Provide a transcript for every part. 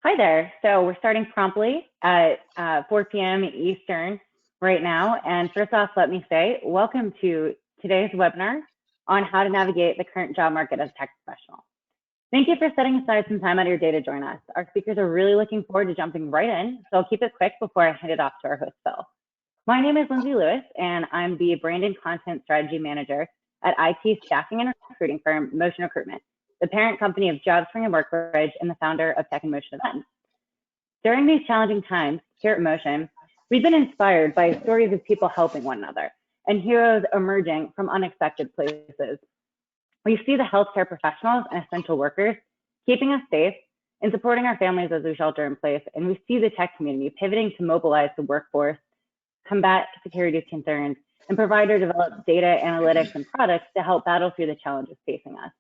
Hi there. So we're starting promptly at 4 p.m. Eastern right now. And first off, let me say welcome to today's webinar on how to navigate the current job market as a tech professional. Thank you for setting aside some time out of your day to join us. Our speakers are really looking forward to jumping right in, so I'll keep it quick before I hand it off to our host, Phil. My name is Lindsay Lewis, and I'm the Brand and Content Strategy Manager at IT staffing and recruiting firm Motion Recruitment, the parent company of JobSpring and Workbridge, and the founder of Tech in Motion events. During these challenging times here at Motion, we've been inspired by stories of people helping one another and heroes emerging from unexpected places. We see the healthcare professionals and essential workers keeping us safe and supporting our families as we shelter in place, and we see the tech community pivoting to mobilize the workforce, combat security concerns, and provide or develop data analytics and products to help battle through the challenges facing us.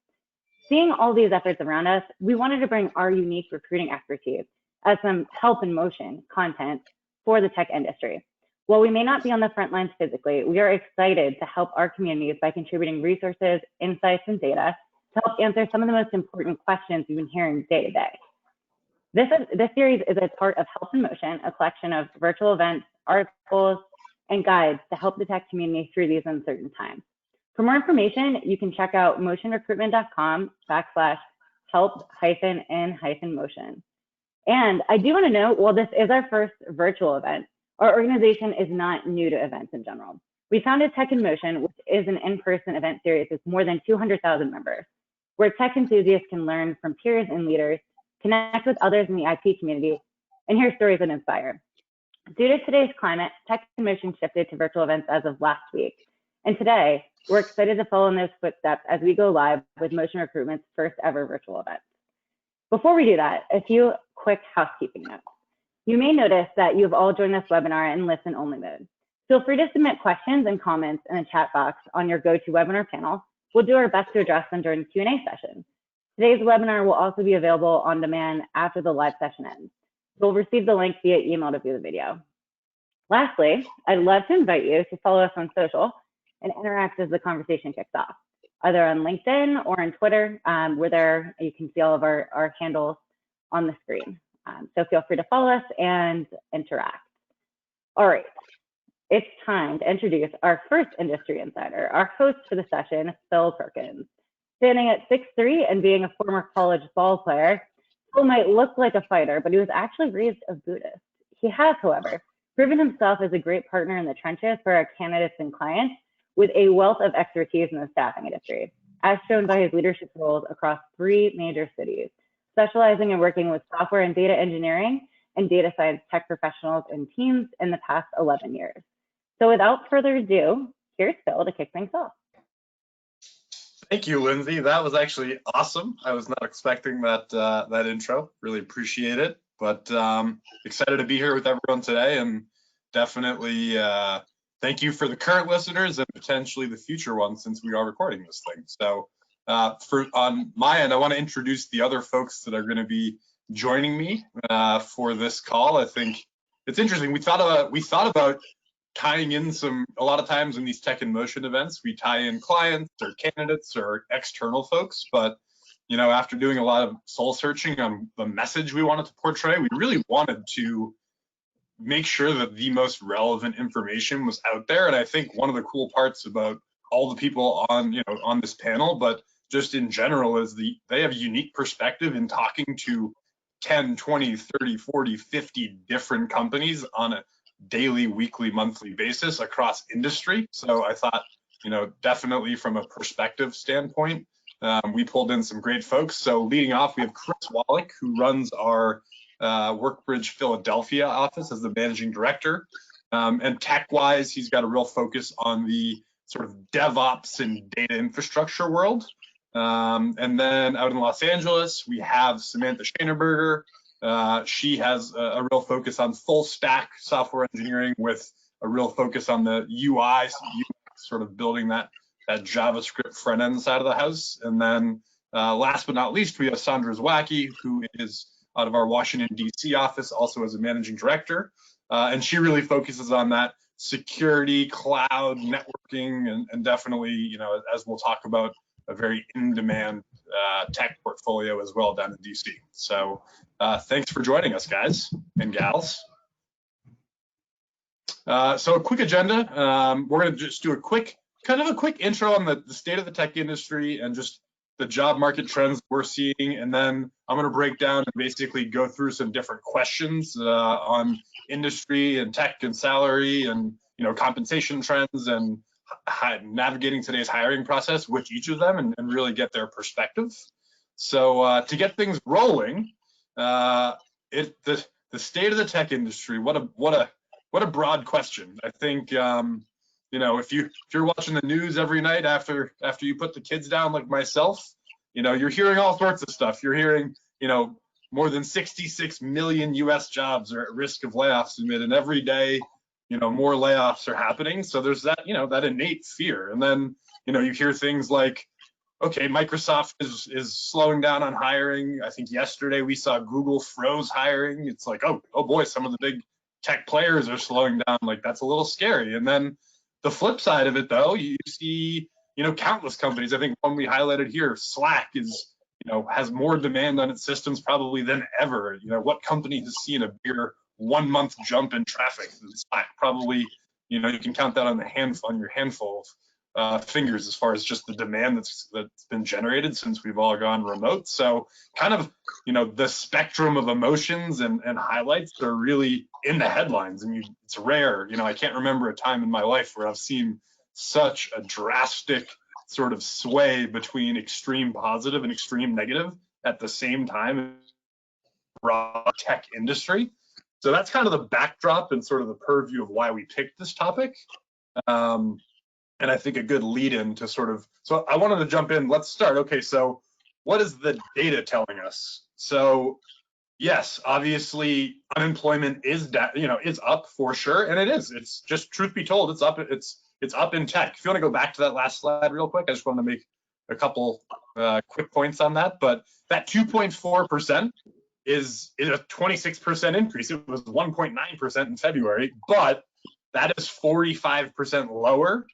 Seeing all these efforts around us, we wanted to bring our unique recruiting expertise as some help in motion content for the tech industry. While we may not be on the front lines physically, we are excited to help our communities by contributing resources, insights, and data to help answer some of the most important questions we've been hearing day to day. This series is a part of Help in Motion, a collection of virtual events, articles, and guides to help the tech community through these uncertain times. For more information, you can check out motionrecruitment.com/help-in-motion. And I do want to note, while this is our first virtual event, our organization is not new to events in general. We founded Tech in Motion, which is an in-person event series with more than 200,000 members, where tech enthusiasts can learn from peers and leaders, connect with others in the IT community, and hear stories that inspire. Due to today's climate, Tech in Motion shifted to virtual events as of last week. And today, we're excited to follow in those footsteps as we go live with Motion Recruitment's first ever virtual event. Before we do that, a few quick housekeeping notes. You may notice that you've all joined this webinar in listen-only mode. Feel free to submit questions and comments in the chat box on your GoToWebinar panel. We'll do our best to address them during the Q&A session. Today's webinar will also be available on demand after the live session ends. You'll receive the link via email to view the video. Lastly, I'd love to invite you to follow us on social and interact as the conversation kicks off, either on LinkedIn or on Twitter. We're there. You can see all of our handles on the screen. So feel free to follow us and interact. All right, it's time to introduce our first industry insider, our host for the session, Phil Perkins. Standing at 6'3" and being a former college ball player, Phil might look like a fighter, but he was actually raised a Buddhist. He has, however, proven himself as a great partner in the trenches for our candidates and clients with a wealth of expertise in the staffing industry, as shown by his leadership roles across 3 major cities, specializing in working with software and data engineering and data science tech professionals and teams in the past 11 years. So without further ado, here's Phil to kick things off. Thank you, Lindsay. That was actually awesome. I was not expecting that that intro. Really appreciate it. But excited to be here with everyone today, and definitely thank you for the current listeners and potentially the future ones, since we are recording this thing. So on my end, I want to introduce the other folks that are going to be joining me for this call. I think it's interesting. We thought about tying in a lot of times in these Tech in Motion events, we tie in clients or candidates or external folks. But, you know, after doing a lot of soul searching on the message we wanted to portray, we really wanted to make sure that the most relevant information was out there. And I think one of the cool parts about all the people on this panel, but just in general, is they have a unique perspective in talking to 10, 20, 30, 40, 50 different companies on a daily, weekly, monthly basis across industry. So I thought, you know, definitely from a perspective standpoint, we pulled in some great folks. So leading off, we have Chris Wallach, who runs our Workbridge Philadelphia office as the managing director. And tech-wise, he's got a real focus on the sort of DevOps and data infrastructure world. And then out in Los Angeles, we have Samantha Schainerberger. She has a real focus on full stack software engineering with a real focus on the UI, sort of building that JavaScript front end side of the house. And then last but not least, we have Sandra Zwacky, who is out of our Washington, DC office, also as a managing director. And she really focuses on that security, cloud, networking, and definitely, you know, as we'll talk about, a very in-demand tech portfolio as well down in DC. So Thanks for joining us, guys and gals. So a quick agenda. We're going to just do a quick intro on the state of the tech industry and just the job market trends we're seeing. And then I'm going to break down and basically go through some different questions on industry and tech and salary and, compensation trends and navigating today's hiring process with each of them and really get their perspective. So to get things rolling, the state of the tech industry, what a broad question. I think if you're watching the news every night after you put the kids down, like myself, you're hearing all sorts of stuff. You're hearing more than 66 million US jobs are at risk of layoffs and every day more layoffs are happening. So there's that that innate fear. And then you hear things like, okay, Microsoft is slowing down on hiring. I think yesterday we saw Google froze hiring. It's like, oh boy, some of the big tech players are slowing down. Like, that's a little scary. And then the flip side of it, though, you see, countless companies. I think one we highlighted here, Slack, has more demand on its systems probably than ever. What company has seen a bigger 1 month jump in traffic than Slack? Probably, you can count that on your handful of fingers as far as just the demand that's been generated since we've all gone remote. So kind of, the spectrum of emotions and highlights are really in the headlines. And it's rare, I can't remember a time in my life where I've seen such a drastic sort of sway between extreme positive and extreme negative at the same time in the raw tech industry. So that's kind of the backdrop and sort of the purview of why we picked this topic. And I think a good lead in to so I wanted to jump in. Let's start. Okay, so what is the data telling us? So yes, obviously unemployment is is up for sure, and it is. It's just, truth be told, it's up. It's up in tech. If you want to go back to that last slide real quick, I just want to make a couple quick points on that. But that 2.4% is a 26% increase. It was 1.9% in February, but that is 45% lower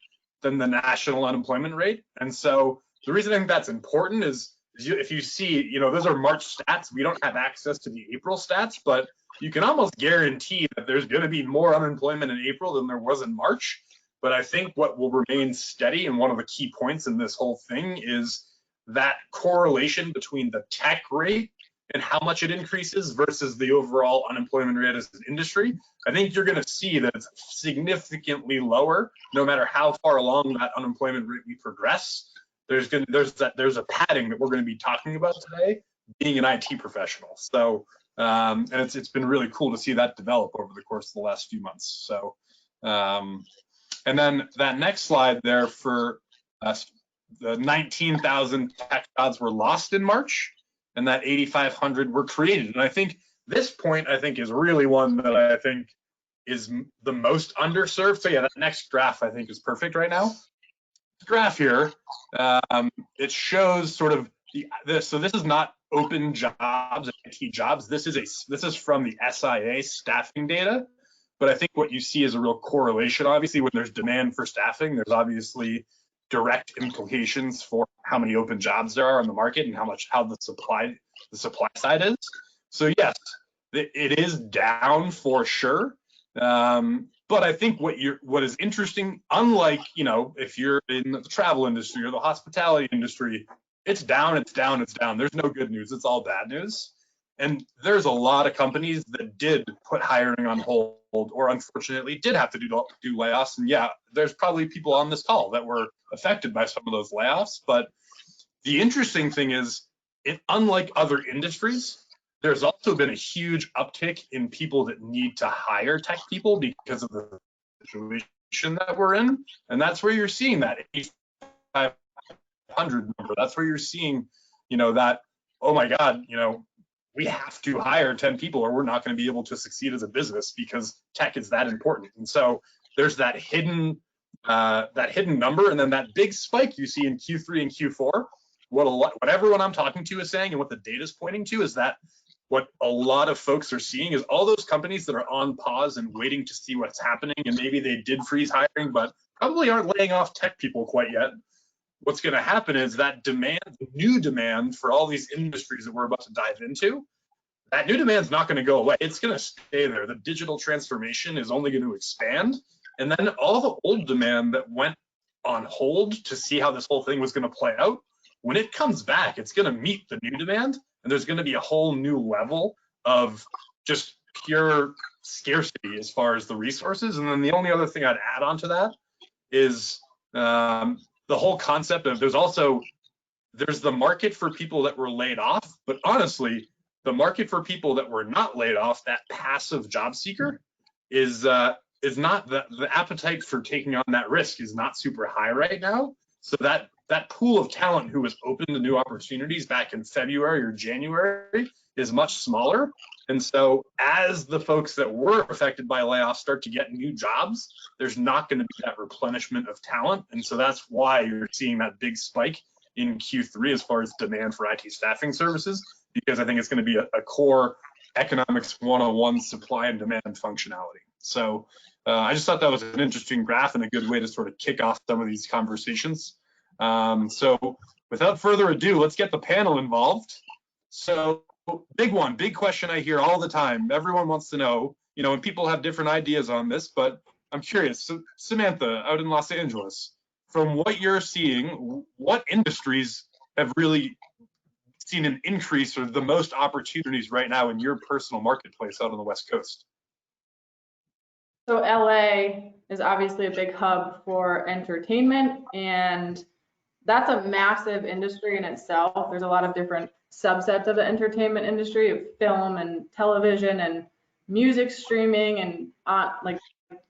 than the national unemployment rate. And so the reason I think that's important is if you see, those are March stats. We don't have access to the April stats, but you can almost guarantee that there's going to be more unemployment in April than there was in March. But I think what will remain steady, and one of the key points in this whole thing, is that correlation between the tech rate and how much it increases versus the overall unemployment rate as an industry. I think you're going to see that it's significantly lower, no matter how far along that unemployment rate we progress. There's a padding that we're going to be talking about today, being an IT professional. So, and it's been really cool to see that develop over the course of the last few months. So, and then that next slide there for the 19,000 tech jobs were lost in March, and that 8,500 were created. And I think this point, is really one that I think is the most underserved. So yeah, that next graph I think is perfect right now. This graph here, it shows sort of so this is not open jobs, IT jobs. This is from the SIA staffing data. But I think what you see is a real correlation. Obviously, when there's demand for staffing, there's obviously direct implications for how many open jobs there are on the market and how the supply side is. So yes, it is down for sure. But I think what is interesting, unlike if you're in the travel industry or the hospitality industry, it's down, it's down, it's down. There's no good news. It's all bad news. And there's a lot of companies that did put hiring on hold, or unfortunately did have to do layoffs. And yeah, there's probably people on this call that were affected by some of those layoffs. But the interesting thing is, unlike other industries, there's also been a huge uptick in people that need to hire tech people because of the situation that we're in. And that's where you're seeing that 8,500 number. That's where you're seeing, that, oh my God, we have to hire 10 people or we're not going to be able to succeed as a business because tech is that important. And so there's that hidden number, and then that big spike you see in Q3 and Q4. What everyone I'm talking to is saying, and what the data is pointing to, is that what a lot of folks are seeing is all those companies that are on pause and waiting to see what's happening, and maybe they did freeze hiring, but probably aren't laying off tech people quite yet. What's going to happen is that new demand for all these industries that we're about to dive into, that new demand's not going to go away. It's going to stay there. The digital transformation is only going to expand. And then all the old demand that went on hold to see how this whole thing was going to play out, when it comes back, it's going to meet the new demand. And there's going to be a whole new level of just pure scarcity as far as the resources. And then the only other thing I'd add on to that is the whole concept of there's the market for people that were laid off, but honestly, the market for people that were not laid off, that passive job seeker, is not the appetite for taking on that risk is not super high right now. So that pool of talent who was open to new opportunities back in February or January is much smaller. And so as the folks that were affected by layoffs start to get new jobs, there's not going to be that replenishment of talent. And so that's why you're seeing that big spike in Q3 as far as demand for IT staffing services, because I think it's going to be a core economics 101 supply and demand functionality. So I just thought that was an interesting graph and a good way to sort of kick off some of these conversations. So without further ado, let's get the panel involved. So big question I hear all the time. Everyone wants to know, and people have different ideas on this, but I'm curious. So Samantha, out in Los Angeles, from what you're seeing, what industries have really seen an increase or the most opportunities right now in your personal marketplace out on the West Coast? So LA is obviously a big hub for entertainment, and that's a massive industry in itself. There's a lot of different subsets of the entertainment industry, of film and television and music streaming and like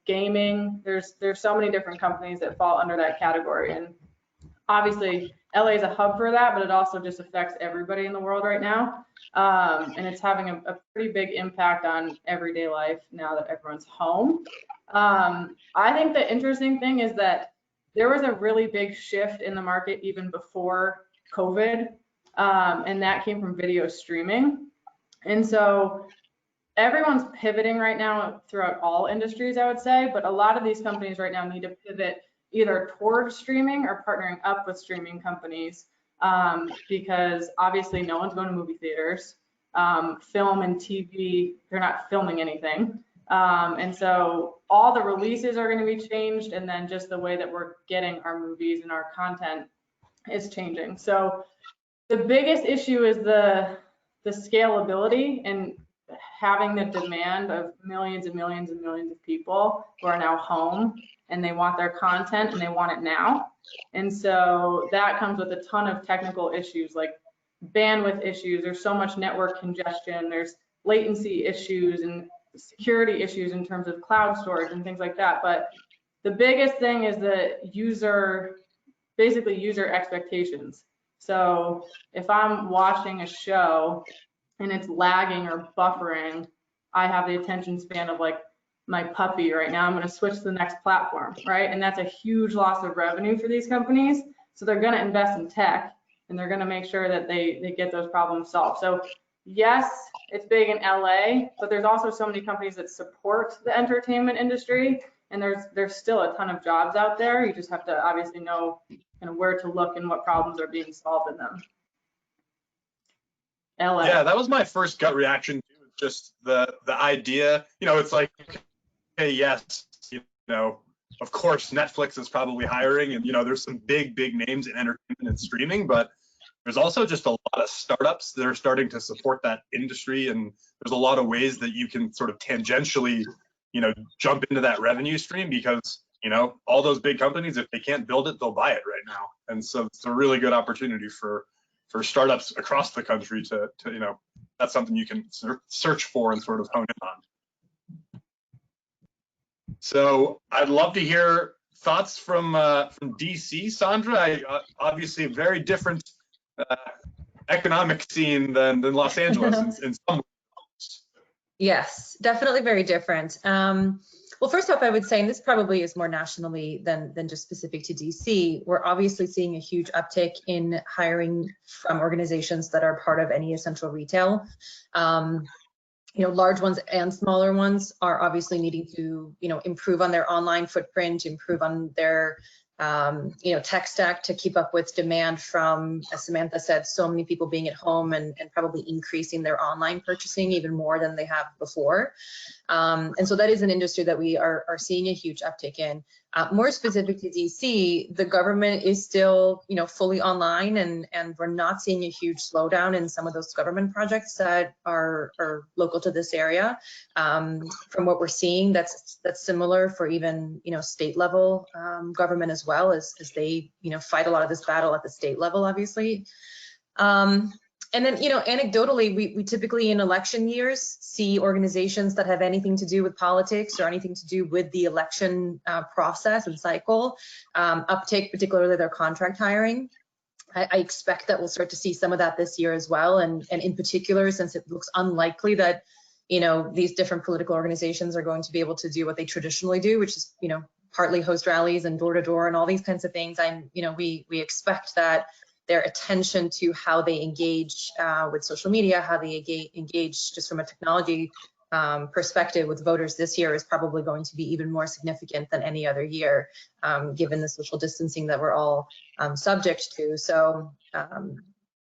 gaming. There's so many different companies that fall under that category, and obviously LA is a hub for that, but it also just affects everybody in the world right now. And it's having a pretty big impact on everyday life now that everyone's home. I think the interesting thing is that there was a really big shift in the market even before COVID, and that came from video streaming. And so everyone's pivoting right now throughout all industries, I would say, but a lot of these companies right now need to pivot either toward streaming or partnering up with streaming companies, because obviously no one's going to movie theaters. Film and TV, they're not filming anything. And so all the releases are going to be changed, and then just the way that we're getting our movies and our content is changing. So the biggest issue is the scalability and having the demand of millions and millions and millions of people who are now home, and they want their content and they want it now. And so that comes with a ton of technical issues like bandwidth issues. There's so much network congestion. There's latency issues and security issues in terms of cloud storage and things like that. But the biggest thing is the user expectations. So if I'm watching a show and it's lagging or buffering, I have the attention span of like my puppy right now. I'm going to switch to the next platform, right? And that's a huge loss of revenue for these companies. So they're going to invest in tech, and they're going to make sure that they get those problems solved. So yes, it's big in LA, but there's also so many companies that support the entertainment industry, and there's still a ton of jobs out there. You just have to obviously know kind of where to look and what problems are being solved in them. LA. Yeah, that was my first gut reaction to just the idea. It's like, hey, yes, of course Netflix is probably hiring, and there's some big names in entertainment and streaming, but there's also just a lot of startups that are starting to support that industry, and there's a lot of ways that you can sort of tangentially, jump into that revenue stream, because all those big companies, if they can't build it, they'll buy it right now. And so it's a really good opportunity for startups across the country to that's something you can search for and sort of hone in on. So I'd love to hear thoughts from DC. Sandra, obviously a very different economic scene than Los Angeles in some ways. Yes, definitely very different. Well, first off, I would say, and this probably is more nationally than just specific to DC, we're obviously seeing a huge uptick in hiring from organizations that are part of any essential retail. Large ones and smaller ones are obviously needing to, improve on their online footprint, improve on their tech stack to keep up with demand from, as Samantha said, so many people being at home and probably increasing their online purchasing even more than they have before. And so that is an industry that we are seeing a huge uptick in. More specific to DC, the government is still, fully online, and we're not seeing a huge slowdown in some of those government projects that are local to this area. From what we're seeing, that's similar for even, state level government as well, as they, fight a lot of this battle at the state level, obviously. And then, anecdotally, we typically in election years see organizations that have anything to do with politics or anything to do with the election process and cycle uptake, particularly their contract hiring. I expect that we'll start to see some of that this year as well. And in particular, since it looks unlikely that, these different political organizations are going to be able to do what they traditionally do, which is, partly host rallies and door to door and all these kinds of things. We expect that their attention to how they engage with social media, how they engage just from a technology perspective with voters this year is probably going to be even more significant than any other year, given the social distancing that we're all subject to. So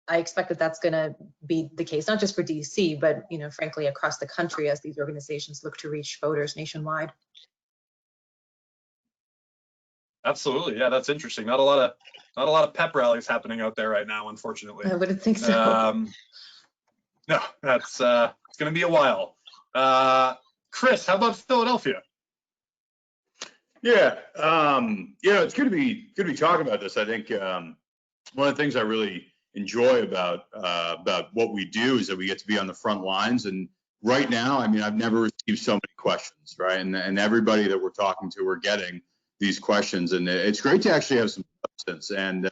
I expect that that's going to be the case, not just for DC, but frankly across the country as these organizations look to reach voters nationwide. Absolutely, yeah, that's interesting. Not a lot of pep rallies happening out there right now, unfortunately. I wouldn't think so. No, that's it's going to be a while. Chris, how about Philadelphia? Yeah, it's good to be talking about this. I think one of the things I really enjoy about what we do is that we get to be on the front lines. And right now, I mean, I've never received so many questions, right? And everybody that we're talking to, we're getting these questions, and it's great to actually have some substance. And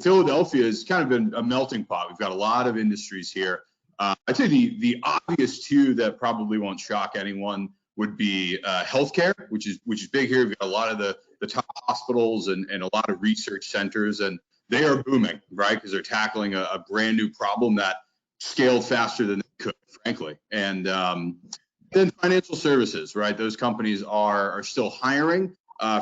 Philadelphia has kind of been a melting pot. We've got a lot of industries here. I'd say the obvious two that probably won't shock anyone would be healthcare, which is big here. We've got a lot of the top hospitals and a lot of research centers, and they are booming, right? Because they're tackling a brand new problem that scaled faster than they could, frankly. And then financial services, right? Those companies are still hiring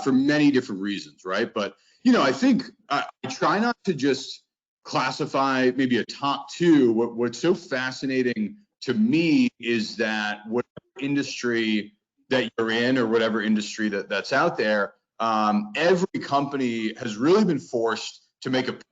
for many different reasons, right? But I think I try not to just classify maybe a top two. What's so fascinating to me is that whatever industry that you're in or whatever industry that's out there, every company has really been forced to make a pivot,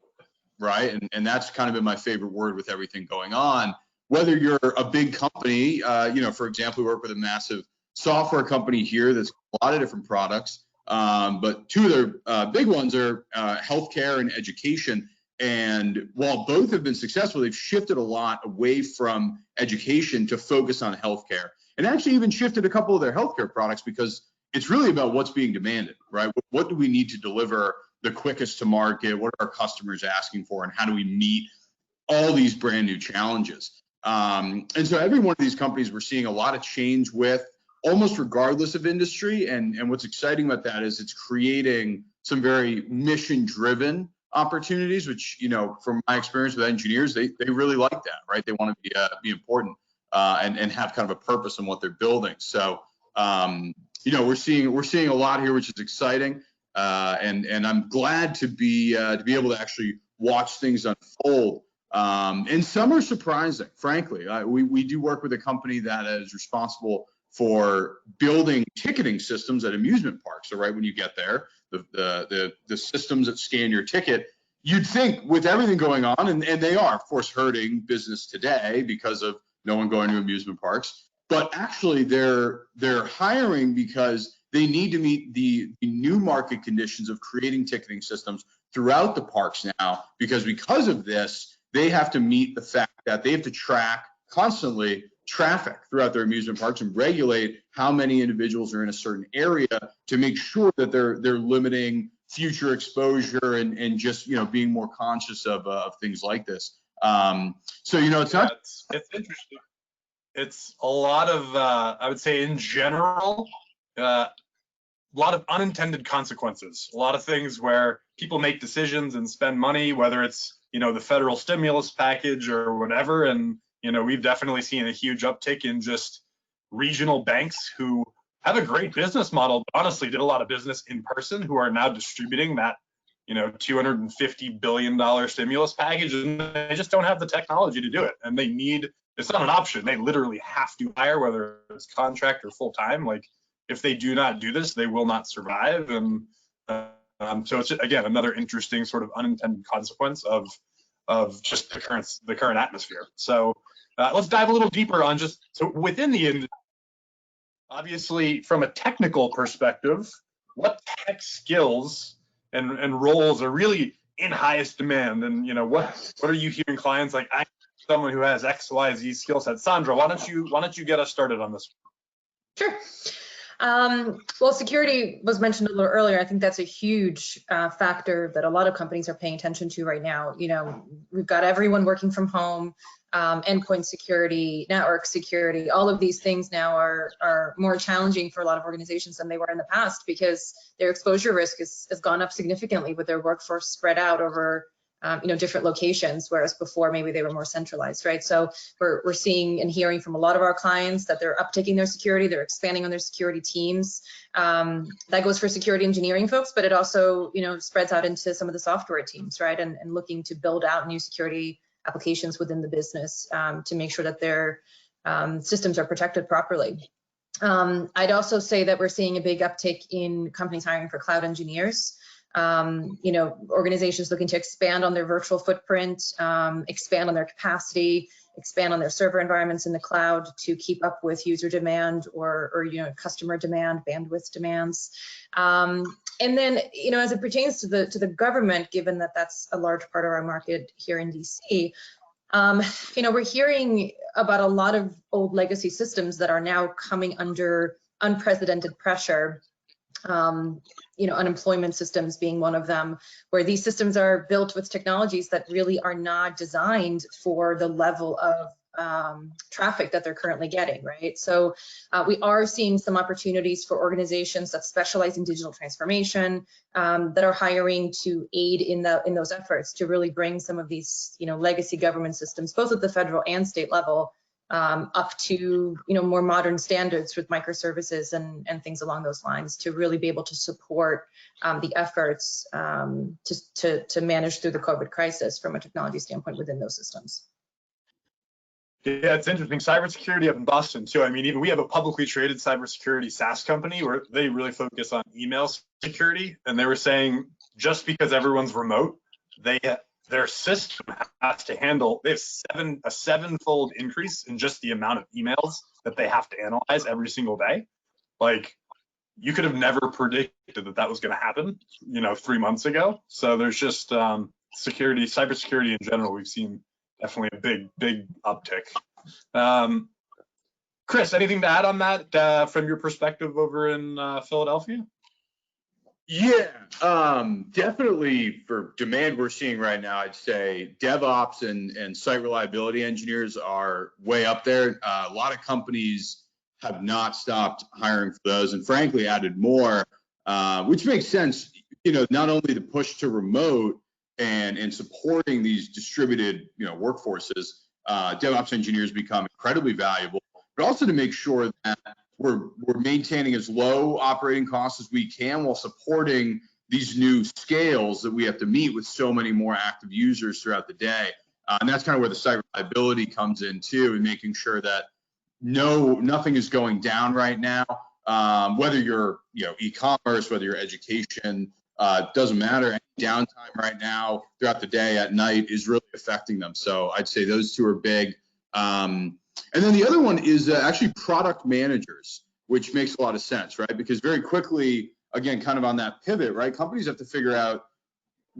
right? And that's kind of been my favorite word with everything going on. Whether you're a big company, for example, we work with a massive software company here that's a lot of different products, but two of their big ones are healthcare and education. And while both have been successful, they've shifted a lot away from education to focus on healthcare, and actually even shifted a couple of their healthcare products because it's really about what's being demanded, right? What do we need to deliver the quickest to market? What are our customers asking for? And how do we meet all these brand new challenges? And so every one of these companies we're seeing a lot of change with, almost regardless of industry. And what's exciting about that is it's creating some very mission-driven opportunities, which, from my experience with engineers, they really like that, right? They want to be important and have kind of a purpose in what they're building. So, we're seeing a lot here, which is exciting. And I'm glad to be able to actually watch things unfold. And some are surprising, frankly. We do work with a company that is responsible for building ticketing systems at amusement parks. So right when you get there, the systems that scan your ticket, you'd think with everything going on, and they are, of course, hurting business today because of no one going to amusement parks. But actually, they're hiring because they need to meet the new market conditions of creating ticketing systems throughout the parks now, because of this, they have to meet the fact that they have to track constantly traffic throughout their amusement parks and regulate how many individuals are in a certain area to make sure that they're limiting future exposure and just being more conscious of things like this. It's interesting. It's a lot of I would say in general, a lot of unintended consequences. A lot of things where people make decisions and spend money, whether it's the federal stimulus package or whatever. And, we've definitely seen a huge uptick in just regional banks who have a great business model, but honestly did a lot of business in person, who are now distributing that, $250 billion stimulus package, and they just don't have the technology to do it. And it's not an option. They literally have to hire, whether it's contract or full time. Like, if they do not do this, they will not survive. And so it's, again, another interesting sort of unintended consequence of just the current atmosphere. So let's dive a little deeper on so within the industry. Obviously, from a technical perspective, what tech skills and roles are really in highest demand? And what are you hearing clients like? I need someone who has X, Y, Z skill set. Sandra, why don't you get us started on this? Sure. Well, security was mentioned a little earlier. I think that's a huge factor that a lot of companies are paying attention to right now. We've got everyone working from home, endpoint security, network security. All of these things now are more challenging for a lot of organizations than they were in the past, because their exposure risk has gone up significantly with their workforce spread out over different locations, whereas before maybe they were more centralized, right? So we're seeing and hearing from a lot of our clients that they're uptaking their security, they're expanding on their security teams. That goes for security engineering folks, but it also spreads out into some of the software teams, right? And looking to build out new security applications within the business to make sure that their systems are protected properly. I'd also say that we're seeing a big uptick in companies hiring for cloud engineers. Organizations looking to expand on their virtual footprint, expand on their capacity, expand on their server environments in the cloud to keep up with user demand or customer demand, bandwidth demands. And then, as it pertains to the government, given that that's a large part of our market here in DC, we're hearing about a lot of old legacy systems that are now coming under unprecedented pressure. Unemployment systems being one of them, where these systems are built with technologies that really are not designed for the level of traffic that they're currently getting, right? So we are seeing some opportunities for organizations that specialize in digital transformation, that are hiring to aid in those efforts to really bring some of these legacy government systems, both at the federal and state level, up to more modern standards with microservices and things along those lines, to really be able to support the efforts to manage through the COVID crisis from a technology standpoint within those systems. Yeah, it's interesting. Cybersecurity up in Boston too. I mean, even we have a publicly traded cybersecurity SaaS company where they really focus on email security, and they were saying just because everyone's remote, their system has to handle, they have a seven-fold increase in just the amount of emails that they have to analyze every single day. Like, you could have never predicted that was going to happen, 3 months ago. So there's just cybersecurity in general, we've seen definitely a big uptick. Chris, anything to add on that from your perspective over in Philadelphia? Yeah, definitely for demand we're seeing right now, I'd say DevOps and site reliability engineers are way up there. A lot of companies have not stopped hiring for those, and frankly added more, which makes sense. Not only the push to remote and supporting these distributed workforces, DevOps engineers become incredibly valuable, but also to make sure that we're maintaining as low operating costs as we can while supporting these new scales that we have to meet with so many more active users throughout the day. And that's kind of where the site reliability comes in too, and making sure that nothing is going down right now. Whether you're e-commerce, whether you're education, doesn't matter. Any downtime right now throughout the day, at night, is really affecting them. So I'd say those two are big. And then the other one is actually product managers, which makes a lot of sense, right? Because very quickly, again, kind of on that pivot, right? Companies have to figure out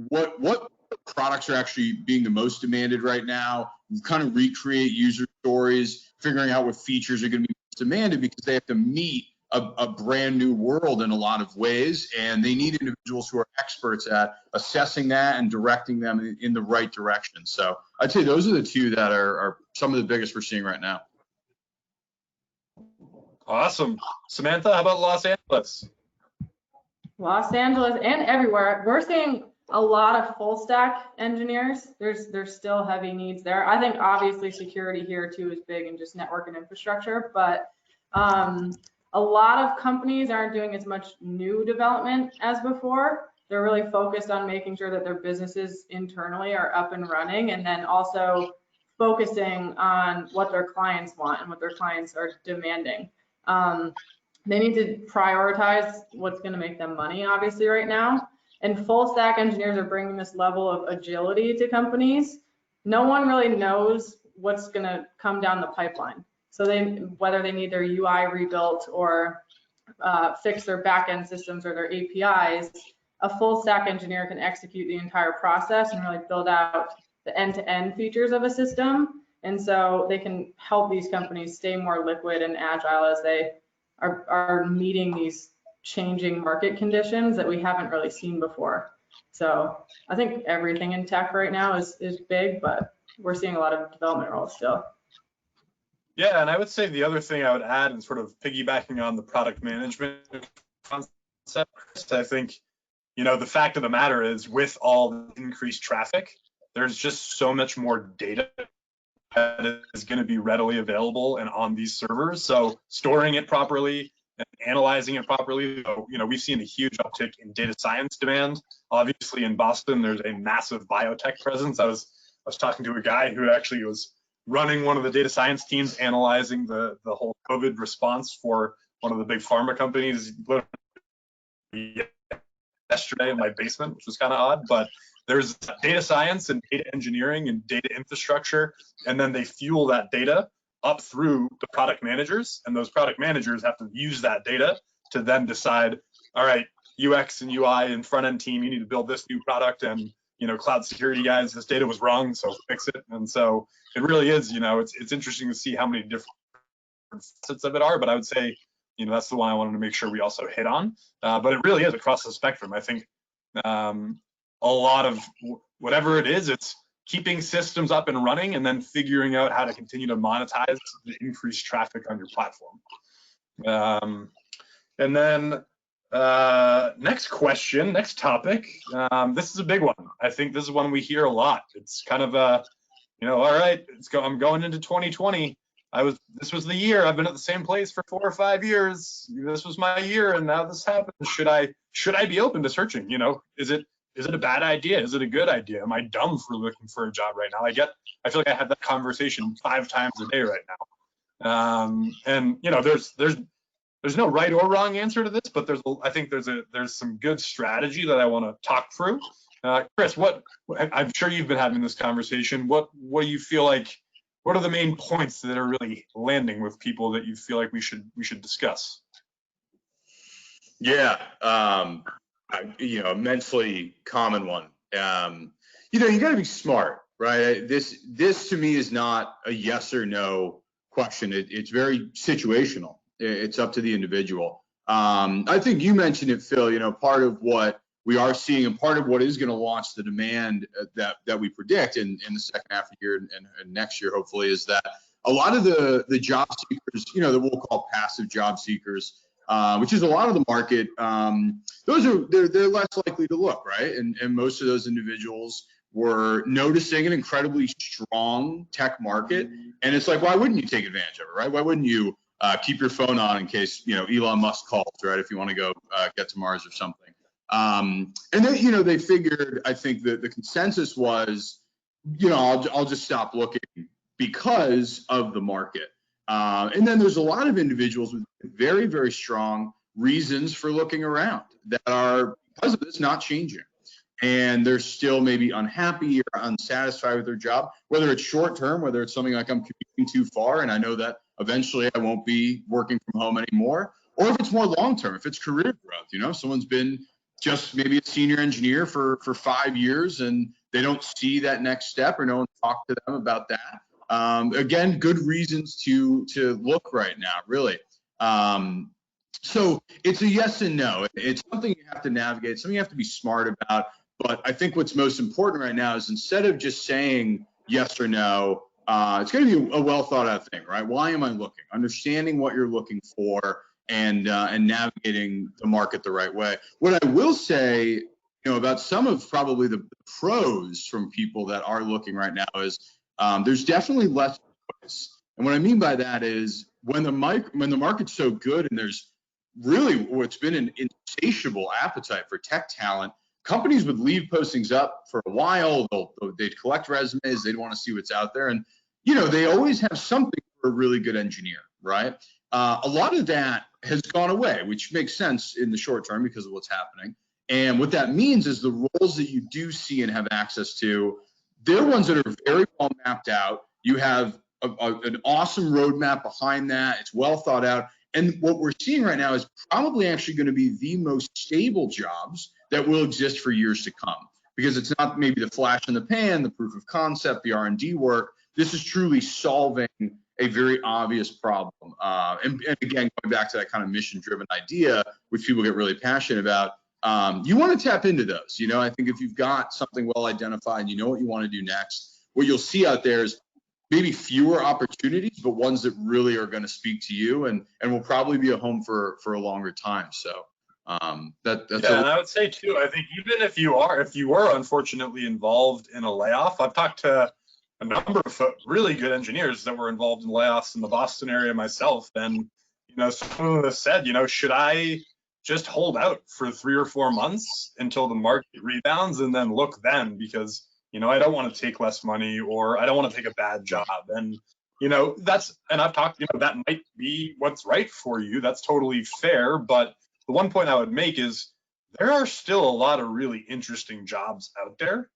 what products are actually being the most demanded right now, kind of recreate user stories, figuring out what features are going to be most demanded, because they have to meet a brand new world in a lot of ways, and they need individuals who are experts at assessing that and directing them in the right direction. So I'd say those are the two that are some of the biggest we're seeing right now. Awesome. Samantha, how about Los Angeles? Los Angeles and everywhere, we're seeing a lot of full stack engineers. There's still heavy needs there. I think obviously security here too is big, and just network and infrastructure, but A lot of companies aren't doing as much new development as before. They're really focused on making sure that their businesses internally are up and running, and then also focusing on what their clients want and what their clients are demanding. They need to prioritize what's going to make them money, obviously, right now. And full stack engineers are bringing this level of agility to companies. No one really knows what's going to come down the pipeline. So whether they need their UI rebuilt or fix their backend systems or their APIs, a full stack engineer can execute the entire process and really build out the end-to-end features of a system. And so they can help these companies stay more liquid and agile as they are meeting these changing market conditions that we haven't really seen before. So I think everything in tech right now is big, but we're seeing a lot of development roles still. Yeah, and I would say the other thing I would add, and sort of piggybacking on the product management concept, I think, you know, the fact of the matter is, with all the increased traffic, there's just so much more data that is going to be readily available and on these servers. So storing it properly and analyzing it properly. So, you know, we've seen a huge uptick in data science demand. Obviously, in Boston, there's a massive biotech presence. I was talking to a guy who actually was running one of the data science teams, analyzing the whole COVID response for one of the big pharma companies yesterday in my basement, which was kind of odd. But there's data science and data engineering and data infrastructure, and then they fuel that data up through the product managers, and those product managers have to use that data to then decide, all right, UX and UI and front end team, you need to build this new product, and, you know, cloud security guys, this data was wrong, so fix it. And so it really is, you know, it's interesting to see how many different facets of it are, but I would say, you know, that's the one I wanted to make sure we also hit on. But it really is across the spectrum. I think a lot of whatever it is, it's keeping systems up and running and then figuring out how to continue to monetize the increased traffic on your platform. And then next question, next topic. This is a big one. I think this is one we hear a lot. It's kind of a, you know, all right, I'm going into 2020. This was the year. I've been at the same place for 4 or 5 years. This was my year, and now this happened. Should I be open to searching? You know, is it a bad idea? Is it a good idea? Am I dumb for looking for a job right now? I feel like I have that conversation 5 times a day right now. And you know, there's no right or wrong answer to this, but I think there's some good strategy that I want to talk through. Chris, I'm sure you've been having this conversation. What do you feel like? What are the main points that are really landing with people that you feel like we should discuss? Yeah, you know, immensely common one. You know, you got to be smart, right? This to me is not a yes or no question. It's very situational. It's up to the individual. I think you mentioned it, Phil. You know, part of what we are seeing, and part of what is going to launch the demand that we predict in the second half of the year and next year, hopefully, is that a lot of the job seekers, you know, that we'll call passive job seekers, which is a lot of the market, they're less likely to look, right? And most of those individuals were noticing an incredibly strong tech market, and it's like, why wouldn't you take advantage of it, right? Why wouldn't you keep your phone on in case, you know, Elon Musk calls, right? If you want to go get to Mars or something. And then, you know, they figured, I think that the consensus was, you know, I'll just stop looking because of the market. And then there's a lot of individuals with very, very strong reasons for looking around that are, because of this, not changing. And they're still maybe unhappy or unsatisfied with their job, whether it's short term, whether it's something like I'm commuting too far and I know that eventually I won't be working from home anymore, or if it's more long term, if it's career growth. You know, someone's been just maybe a senior engineer for 5 years and they don't see that next step, or no one talked to them about that. Again, good reasons to look right now, really. So it's a yes and no. It's something you have to navigate, something you have to be smart about. But I think what's most important right now is, instead of just saying yes or no, it's going to be a well thought out thing, right? Why am I looking? Understanding what you're looking for, and navigating the market the right way. What I will say, you know, about some of probably the pros from people that are looking right now is there's definitely less choice. And what I mean by that is, when the market's so good and there's really what's been an insatiable appetite for tech talent, companies would leave postings up for a while. They'd collect resumes. They'd want to see what's out there. And, you know, they always have something for a really good engineer, right? A lot of that has gone away, which makes sense in the short term because of what's happening. And what that means is the roles that you do see and have access to, they're ones that are very well mapped out. You have an awesome roadmap behind that. It's well thought out. And what we're seeing right now is probably actually going to be the most stable jobs that will exist for years to come, because it's not maybe the flash in the pan, the proof of concept, the R&D work. This is truly solving a very obvious problem. And again, going back to that kind of mission-driven idea, which people get really passionate about, you want to tap into those. You know, I think if you've got something well identified, you know what you want to do next, what you'll see out there is maybe fewer opportunities, but ones that really are going to speak to you and will probably be a home for a longer time. So that's and I would say too, I think even if you were unfortunately involved in a layoff, I've talked to a number of really good engineers that were involved in layoffs in the Boston area myself. And, you know, some of them have said, you know, should I just hold out for 3 or 4 months until the market rebounds and then look then, because, you know, I don't want to take less money or I don't want to take a bad job. And, you know, and I've talked, you know, that might be what's right for you. That's totally fair. But the one point I would make is there are still a lot of really interesting jobs out there.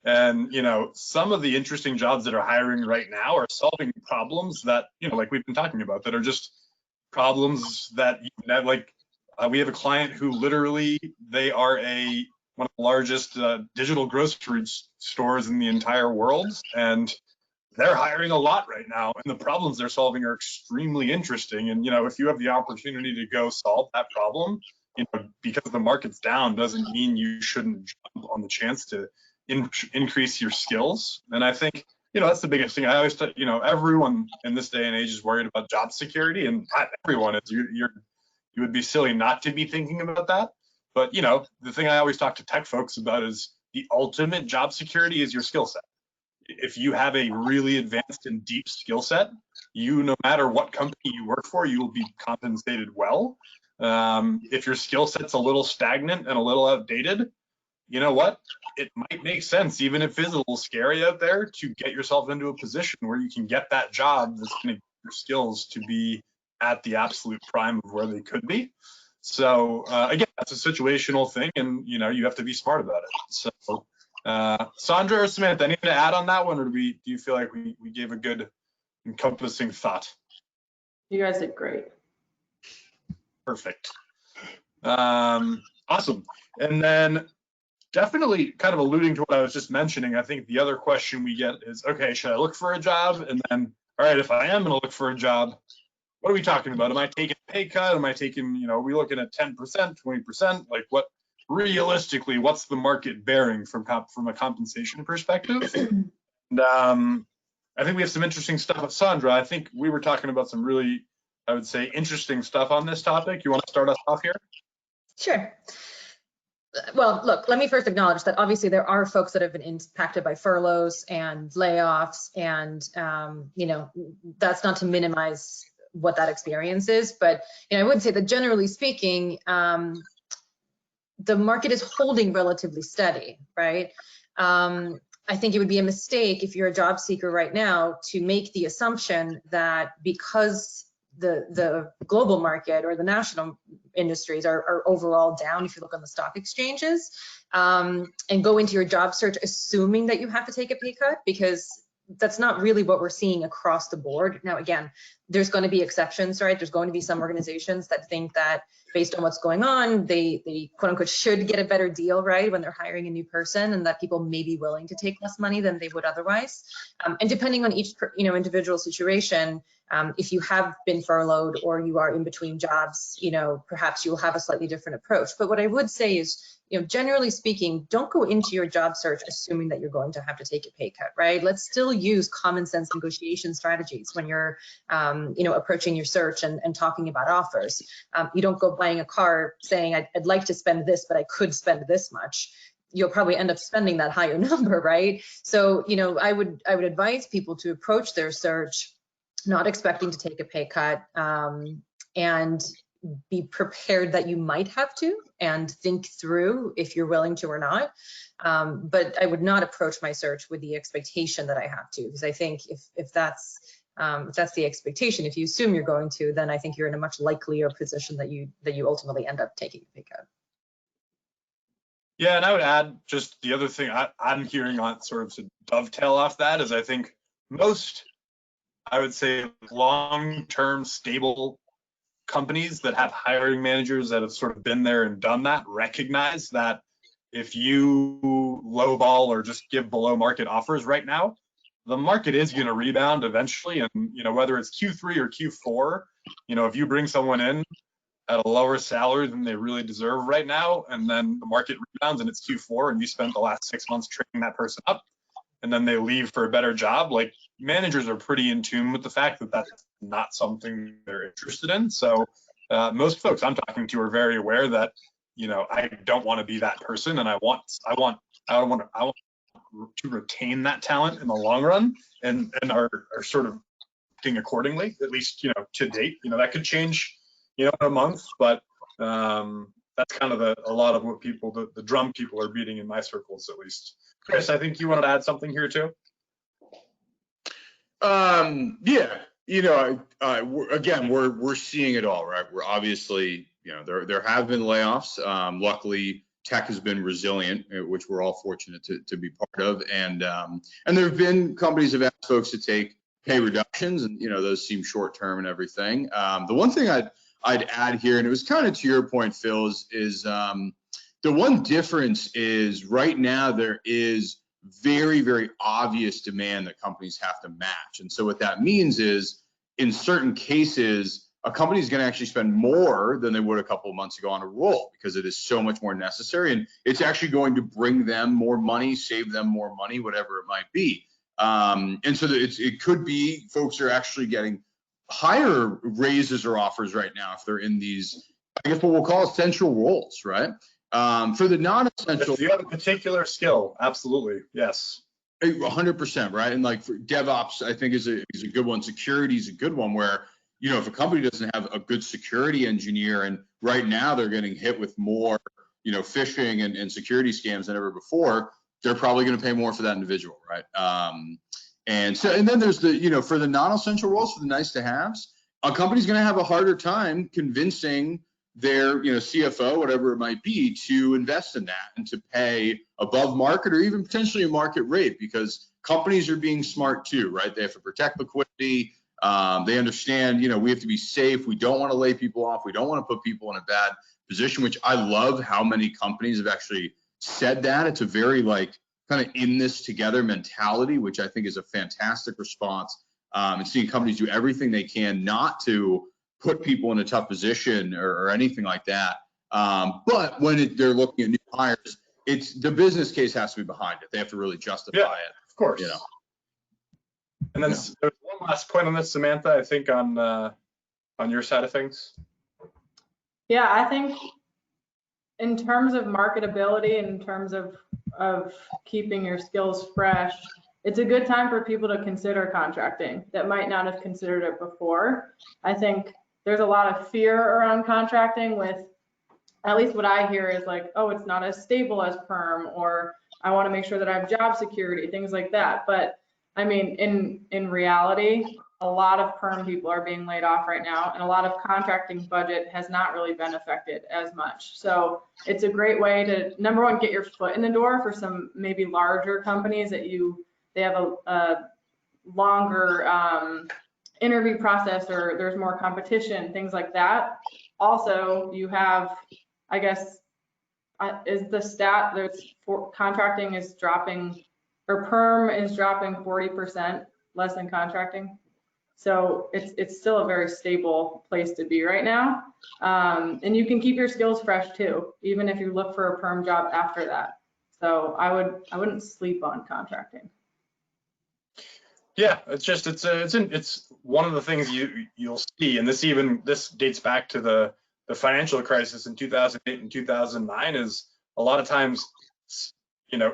And, you know, some of the interesting jobs that are hiring right now are solving problems that, you know, like we've been talking about, that are just problems that like we have a client who literally, they are one of the largest digital grocery stores in the entire world, and they're hiring a lot right now, and the problems they're solving are extremely interesting. And, you know, if you have the opportunity to go solve that problem, you know, because the market's down doesn't mean you shouldn't jump on the chance to increase your skills. And I think, you know, that's the biggest thing. I always, you know, everyone in this day and age is worried about job security, and not everyone is. You would be silly not to be thinking about that. But, you know, the thing I always talk to tech folks about is the ultimate job security is your skill set. If you have a really advanced and deep skill set, no matter what company you work for, you will be compensated well. If your skill set's a little stagnant and a little outdated, you know what? It might make sense, even if it is a little scary out there, to get yourself into a position where you can get that job that's going to get your skills to be at the absolute prime of where they could be. So again, that's a situational thing, and you know, you have to be smart about it. So Sandra or Samantha, anything to add on that one, or do you feel like we gave a good encompassing thought? You guys did great. Perfect. Awesome. And then definitely kind of alluding to what I was just mentioning, I think the other question we get is, okay, should I look for a job? And then, all right, if I am going to look for a job, what are we talking about? Am I taking a pay cut? Am I taking, you know, are we looking at 10%, 20%? Like, what realistically, what's the market bearing from a compensation perspective? And I think we have some interesting stuff. Sandra, I think we were talking about some really, I would say, interesting stuff on this topic. You want to start us off here? Sure. Well, look, let me first acknowledge that obviously there are folks that have been impacted by furloughs and layoffs, and you know, that's not to minimize what that experience is, but you know, I would say that generally speaking, the market is holding relatively steady, right? I think it would be a mistake if you're a job seeker right now to make the assumption that because the global market or the national industries are overall down, if you look on the stock exchanges, and go into your job search assuming that you have to take a pay cut, because that's not really what we're seeing across the board. Now, again, there's going to be exceptions, right? There's going to be some organizations that think that based on what's going on, they quote unquote should get a better deal, right, when they're hiring a new person, and that people may be willing to take less money than they would otherwise. And depending on each individual situation, if you have been furloughed or you are in between jobs, you know, perhaps you'll have a slightly different approach. But what I would say is, you know, generally speaking, don't go into your job search assuming that you're going to have to take a pay cut, right? Let's still use common sense negotiation strategies when you're, you know, approaching your search and talking about offers. You don't go buying a car saying, I'd like to spend this, but I could spend this much. You'll probably end up spending that higher number, right? So, you know, I would advise people to approach their search not expecting to take a pay cut, and be prepared that you might have to, and think through if you're willing to or not. But I would not approach my search with the expectation that I have to, because I think if that's the expectation, if you assume you're going to, then I think you're in a much likelier position that you ultimately end up taking a pay cut. Yeah, and I would add just the other thing I'm hearing on sort of to dovetail off that is I think most, I would say, long-term stable companies that have hiring managers that have sort of been there and done that recognize that if you lowball or just give below market offers right now, the market is going to rebound eventually. And, whether it's Q3 or Q4, if you bring someone in at a lower salary than they really deserve right now, and then the market rebounds and it's Q4 and you spent the last 6 months training that person up, and then they leave for a better job, like, managers are pretty in tune with the fact that that's not something they're interested in. So most folks I'm talking to are very aware that, I don't want to be that person, and I want to retain that talent in the long run, and are sort of acting accordingly, at least, to date. That could change, in a month, but that's kind of a lot of what the drum people are beating in my circles, at least. Chris, I think you wanted to add something here too. Yeah, again, we're seeing it all, right? We're obviously, there have been layoffs. Luckily, tech has been resilient, which we're all fortunate to be part of. And there have been companies have asked folks to take pay reductions, and those seem short term and everything. The one thing I'd add here, and it was kind of to your point, Phil, is the one difference is right now there is very, very obvious demand that companies have to match. And so what that means is, in certain cases, a company is going to actually spend more than they would a couple of months ago on a role, because it is so much more necessary, and it's actually going to bring them more money, save them more money, whatever it might be. And so it could be folks are actually getting higher raises or offers right now if they're in these, I guess, what we'll call essential roles, right? For the non-essential, if you have a particular skill, absolutely, yes. 100%, right? And like for DevOps, I think is a good one. Security is a good one, where if a company doesn't have a good security engineer, and right now they're getting hit with more phishing and security scams than ever before, they're probably going to pay more for that individual, right? And then there's the for the non-essential roles, for the nice to haves, a company's going to have a harder time convincing their CFO, whatever it might be, to invest in that and to pay above market or even potentially a market rate, because companies are being smart too, right? They have to protect liquidity. They understand, we have to be safe. We don't want to lay people off. We don't want to put people in a bad position, which I love how many companies have actually said that. It's a very kind of in this together mentality, which I think is a fantastic response. And seeing companies do everything they can not to put people in a tough position or anything like that. But when they're looking at new hires, it's the business case has to be behind it. They have to really justify it. Of course. And then there's one last point on this, Samantha, I think on your side of things. Yeah, I think in terms of marketability, in terms of keeping your skills fresh, it's a good time for people to consider contracting that might not have considered it before. I think there's a lot of fear around contracting, with, at least what I hear is like, oh, it's not as stable as perm, or I want to make sure that I have job security, things like that. But I mean, in reality, a lot of perm people are being laid off right now, and a lot of contracting budget has not really been affected as much. So it's a great way to, number one, get your foot in the door for some maybe larger companies that they have a longer interview process, or there's more competition, things like that. Also, you have, I guess, is the stat that's contracting is dropping, or perm is dropping 40% less than contracting. So it's still a very stable place to be right now. And you can keep your skills fresh too, even if you look for a perm job after that. So I wouldn't sleep on contracting. Yeah, it's one of the things you'll see, and this dates back to the financial crisis in 2008 and 2009. Is a lot of times,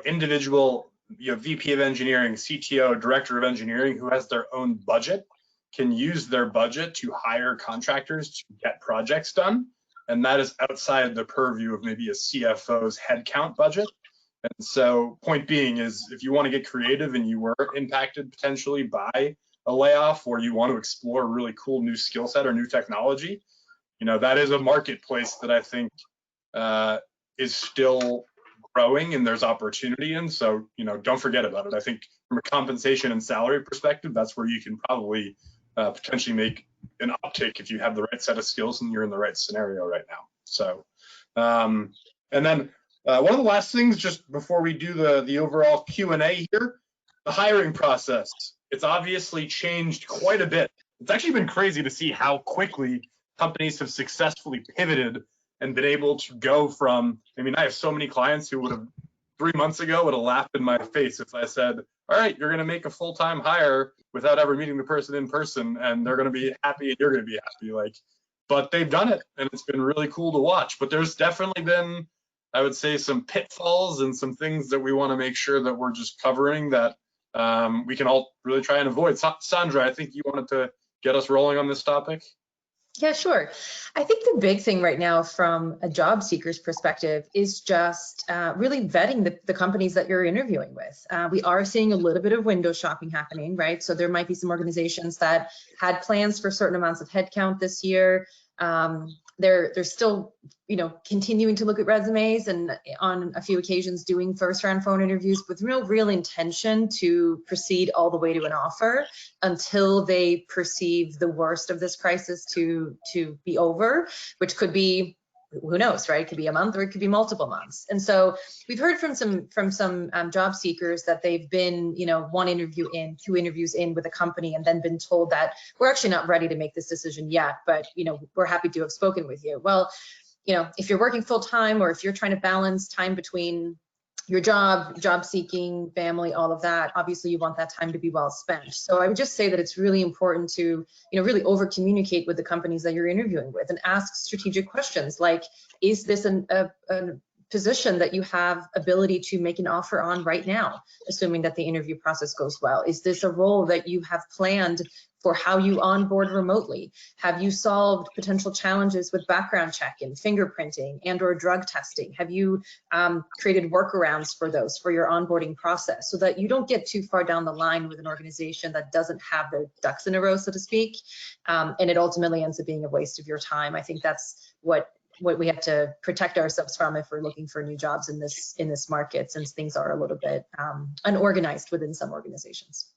individual VP of engineering, CTO, director of engineering, who has their own budget, can use their budget to hire contractors to get projects done. And that is outside the purview of maybe a CFO's headcount budget. And so point being is, if you want to get creative and you were impacted potentially by a layoff, or you want to explore a really cool new skill set or new technology, that is a marketplace that I think is still growing and there's opportunity in. So, don't forget about it. I think from a compensation and salary perspective, that's where you can probably potentially make an uptick if you have the right set of skills and you're in the right scenario right now. So, and then one of the last things, just before we do the overall Q&A here, the hiring process. It's obviously changed quite a bit. It's actually been crazy to see how quickly companies have successfully pivoted and been able to go from, I have so many clients who would have 3 months ago would have laughed in my face if I said, all right, you're going to make a full-time hire without ever meeting the person in person, and they're going to be happy and you're going to be happy. But they've done it, and it's been really cool to watch. But there's definitely been, I would say, some pitfalls and some things that we want to make sure that we're just covering that we can all really try and avoid. Sandra, I think you wanted to get us rolling on this topic. Yeah, sure. I think the big thing right now from a job seeker's perspective is just really vetting the companies that you're interviewing with. We are seeing a little bit of window shopping happening, right? So there might be some organizations that had plans for certain amounts of headcount this year. They're still, continuing to look at resumes and on a few occasions doing first round phone interviews with no real intention to proceed all the way to an offer until they perceive the worst of this crisis to be over, which could be, who knows, right? It could be a month or it could be multiple months. And so we've heard from some job seekers that they've been, 1 interview in, 2 interviews in with a company, and then been told that we're actually not ready to make this decision yet, but we're happy to have spoken with you. Well, if you're working full time, or if you're trying to balance time between your job seeking, family, all of that, obviously you want that time to be well spent. So I would just say that it's really important to, really over communicate with the companies that you're interviewing with and ask strategic questions like, is this a position that you have ability to make an offer on right now, assuming that the interview process goes well? Is this a role that you have planned for how you onboard remotely? Have you solved potential challenges with background checking, fingerprinting, and/or drug testing? Have you created workarounds for those for your onboarding process, so that you don't get too far down the line with an organization that doesn't have their ducks in a row, so to speak, and it ultimately ends up being a waste of your time? I think that's what we have to protect ourselves from if we're looking for new jobs in this market, since things are a little bit unorganized within some organizations.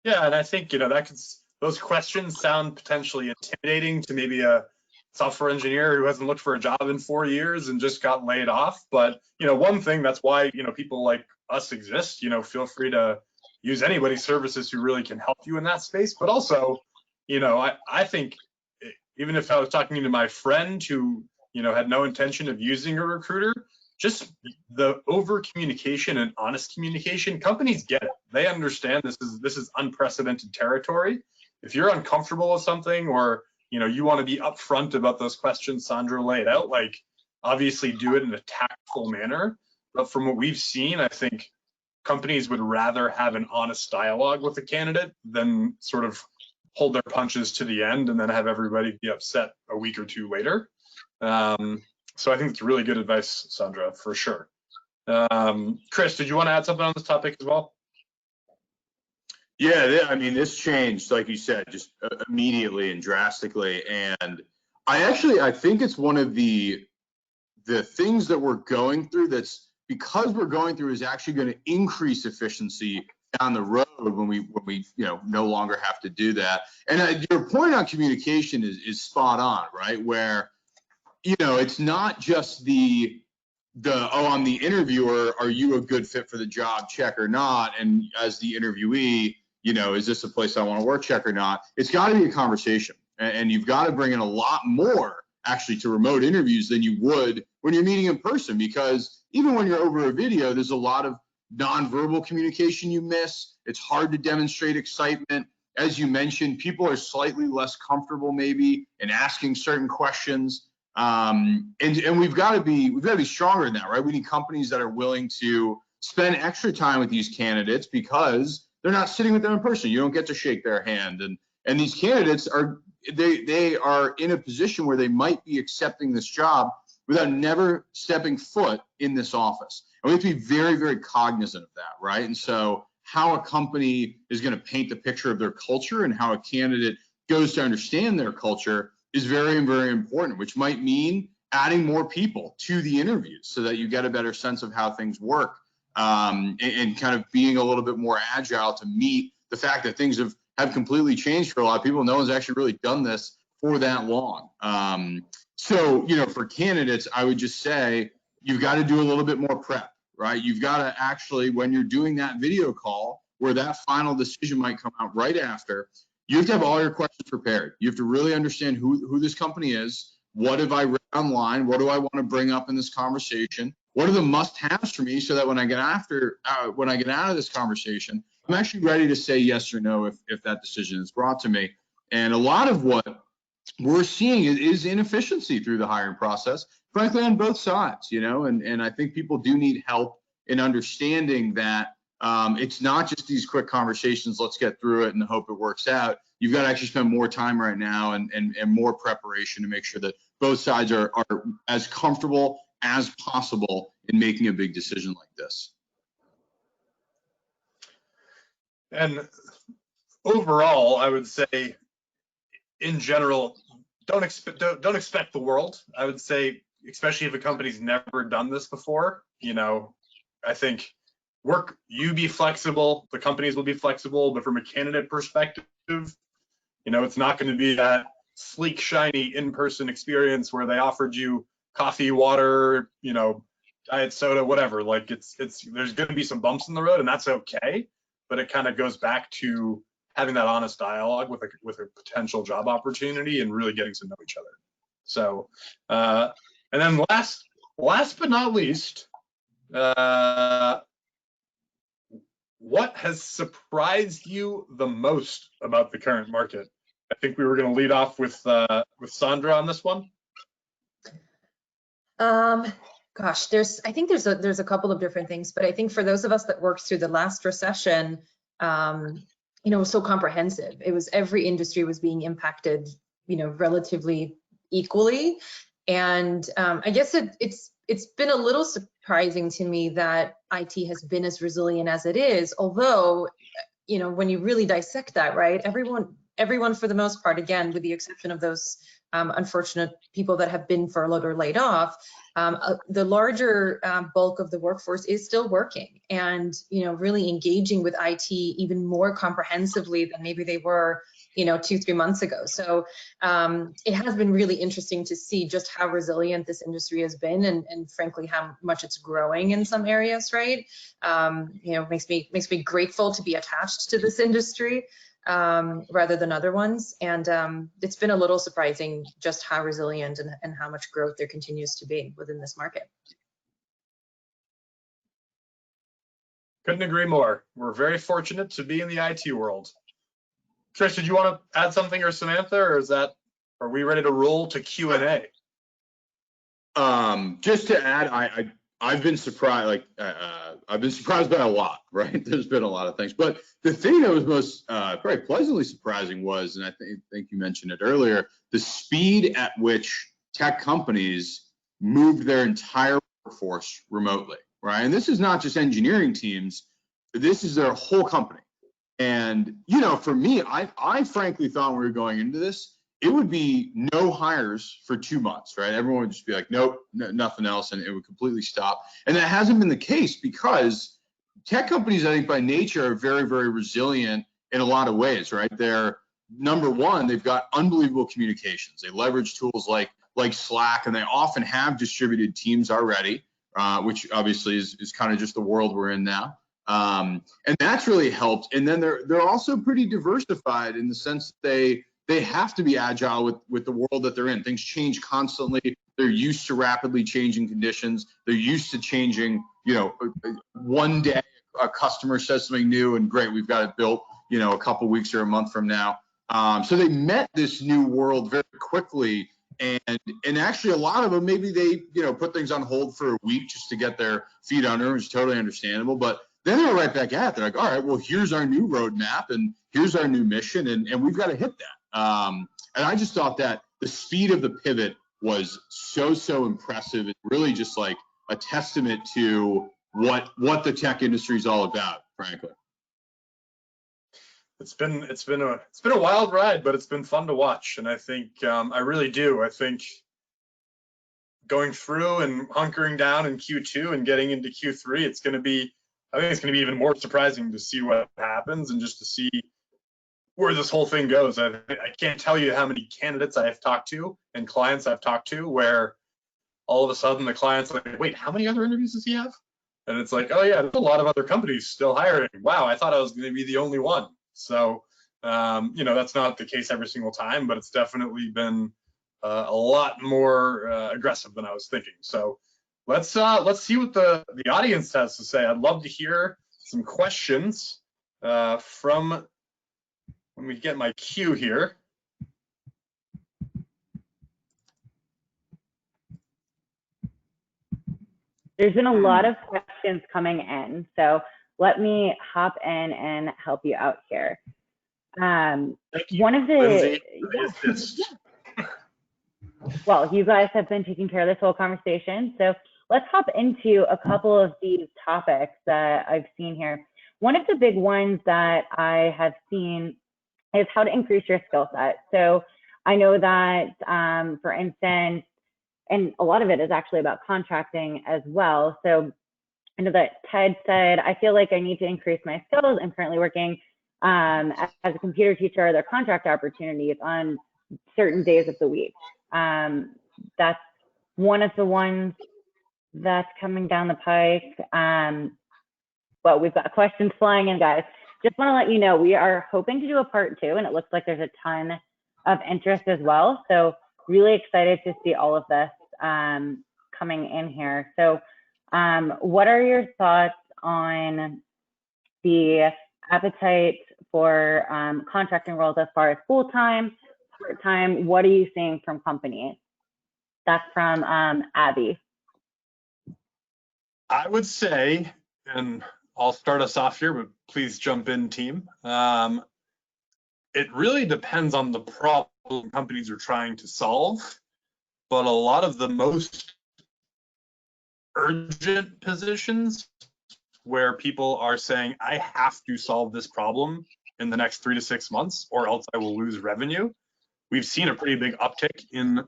Yeah, and I think those questions sound potentially intimidating to maybe a software engineer who hasn't looked for a job in 4 years and just got laid off. But one thing, that's why people like us exist. Feel free to use anybody's services who really can help you in that space. But also, I think even if I was talking to my friend who had no intention of using a recruiter, just the over communication and honest communication, companies get it. They understand this is unprecedented territory. If you're uncomfortable with something, or you want to be upfront about those questions Sandra laid out, obviously do it in a tactful manner. But from what we've seen, I think companies would rather have an honest dialogue with the candidate than sort of hold their punches to the end and then have everybody be upset a week or two later. So I think it's really good advice, Sandra, for sure. Chris, did you want to add something on this topic as well? Yeah, this changed, like you said, just immediately and drastically. And I think it's one of the things that we're going through that's, because we're going through, is actually going to increase efficiency down the road when we no longer have to do that. And your point on communication is spot on, right? Where it's not just I'm the interviewer, are you a good fit for the job, check or not? And as the interviewee, is this a place I want to work, check or not? It's got to be a conversation, and you've got to bring in a lot more actually to remote interviews than you would when you're meeting in person, because even when you're over a video, there's a lot of nonverbal communication you miss. It's hard to demonstrate excitement. As you mentioned, people are slightly less comfortable maybe in asking certain questions. And we've got to be stronger in that, right? We need companies that are willing to spend extra time with these candidates, because they're not sitting with them in person. You don't get to shake their hand. And these candidates they are in a position where they might be accepting this job without never stepping foot in this office. And we have to be very, very cognizant of that, right? And so how a company is going to paint the picture of their culture and how a candidate goes to understand their culture is very, very important, which might mean adding more people to the interviews so that you get a better sense of how things work, and kind of being a little bit more agile to meet the fact that things have completely changed for a lot of people. No one's actually really done this for that long. So, for candidates, I would just say you've got to do a little bit more prep, right? You've got to actually, when you're doing that video call where that final decision might come out right after, you have to have all your questions prepared. You have to really understand who this company is. What have I read online? What do I want to bring up in this conversation? What are the must-haves for me so that when I get out of this conversation, I'm actually ready to say yes or no if that decision is brought to me. And a lot of what we're seeing is inefficiency through the hiring process, frankly, on both sides, and I think people do need help in understanding that it's not just these quick conversations, let's get through it and hope it works out. You've got to actually spend more time right now and more preparation to make sure that both sides are as comfortable as possible in making a big decision like this. And overall, I would say, in general, don't expect the world. I would say, especially if a company's never done this before, I think you be flexible, the companies will be flexible, but from a candidate perspective, it's not going to be that sleek, shiny in-person experience where they offered you coffee, water, diet soda, whatever. Like there's going to be some bumps in the road, and that's okay. But it kind of goes back to having that honest dialogue with a potential job opportunity and really getting to know each other. So, and then last but not least, what has surprised you the most about the current market? I think we were going to lead off with Sandra on this one. Gosh, I think there's a couple of different things, but I think for those of us that worked through the last recession, it was so comprehensive. It was every industry was being impacted, relatively equally. And I guess it's been a little surprising to me that IT has been as resilient as it is, although, when you really dissect that, right, everyone for the most part, again, with the exception of those unfortunate people that have been furloughed or laid off, the larger bulk of the workforce is still working and, really engaging with IT even more comprehensively than maybe they were, 2-3 months ago. So it has been really interesting to see just how resilient this industry has been and frankly, how much it's growing in some areas, right? Makes me grateful to be attached to this industry rather than other ones. And it's been a little surprising just how resilient and how much growth there continues to be within this market. Couldn't agree more. We're very fortunate to be in the IT world. Trish, did you want to add something, or Samantha, or are we ready to roll to Q&A? Just to add, I've been surprised. I've been surprised by a lot, right? There's been a lot of things, but the thing that was most very pleasantly surprising was, and I think you mentioned it earlier, the speed at which tech companies moved their entire workforce remotely, right? And this is not just engineering teams; this is their whole company. And for me, I frankly thought when we were going into this, it would be no hires for 2 months, right? Everyone would just be like, nope, nothing else, and it would completely stop. And that hasn't been the case because tech companies, I think by nature, are very, very resilient in a lot of ways, right? They're, number one, they've got unbelievable communications. They leverage tools like Slack, and they often have distributed teams already, which obviously is kind of just the world we're in now. And that's really helped. And then they're also pretty diversified in the sense that they have to be agile with the world that they're in. Things change constantly. They're used to rapidly changing conditions. They're used to changing, one day a customer says something new and great, we've got it built, a couple weeks or a month from now. So they met this new world very quickly. And actually a lot of them, maybe they, put things on hold for a week just to get their feet under, which is totally understandable. But then they're right back at it. They're like, all right, well, here's our new roadmap and here's our new mission, and we've got to hit that. And I just thought that the speed of the pivot was so impressive. It's really just like a testament to what the tech industry is all about, frankly. It's been a wild ride, but it's been fun to watch, and I think I really do. I think going through and hunkering down in Q2 and getting into Q3, I think it's going to be even more surprising to see what happens and just to see where this whole thing goes. I can't tell you how many candidates I have talked to and clients I've talked to where all of a sudden the client's like, wait, how many other interviews does he have? And it's like, oh yeah, there's a lot of other companies still hiring. Wow, I thought I was going to be the only one. So, that's not the case every single time, but it's definitely been a lot more aggressive than I was thinking. So let's see what the audience has to say. I'd love to hear some questions from, let me get my cue here. There's been a lot of questions coming in, so let me hop in and help you out here. One of the, well, you guys have been taking care of this whole conversation, so let's hop into a couple of these topics that I've seen here. One of the big ones that I have seen is how to increase your skill set. So I know that, for instance, and a lot of it is actually about contracting as well. So I know that Ted said, I feel like I need to increase my skills. I'm currently working as a computer teacher. Are there contract opportunities on certain days of the week? That's one of the ones that's coming down the pike. But we've got questions flying in, guys. Just want to let you know, we are hoping to do a part 2, and it looks like there's a ton of interest as well. So really excited to see all of this coming in here. So what are your thoughts on the appetite for contracting roles as far as full-time, part-time? What are you seeing from companies? That's from Abby. I would say, and I'll start us off here, but please jump in, team. It really depends on the problem companies are trying to solve, but a lot of the most urgent positions where people are saying, I have to solve this problem in the next 3 to 6 months or else I will lose revenue. We've seen a pretty big uptick in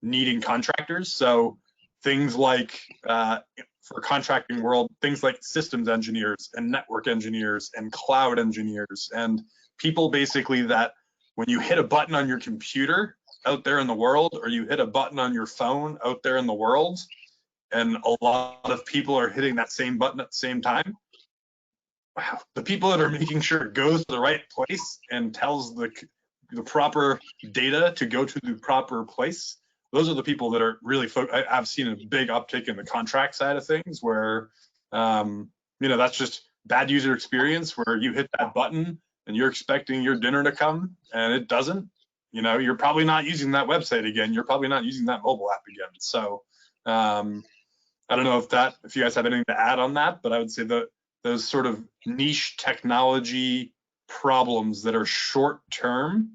needing contractors. So things like, for contracting world, things like systems engineers and network engineers and cloud engineers and people basically that when you hit a button on your computer out there in the world or you hit a button on your phone out there in the world and a lot of people are hitting that same button at the same time, wow, the people that are making sure it goes to the right place and tells the proper data to go to the proper place, those are the people that are really I've seen a big uptick in the contract side of things where, that's just bad user experience where you hit that button and you're expecting your dinner to come and it doesn't. You're probably not using that website again. You're probably not using that mobile app again. So I don't know if you guys have anything to add on that, but I would say that those sort of niche technology problems that are short term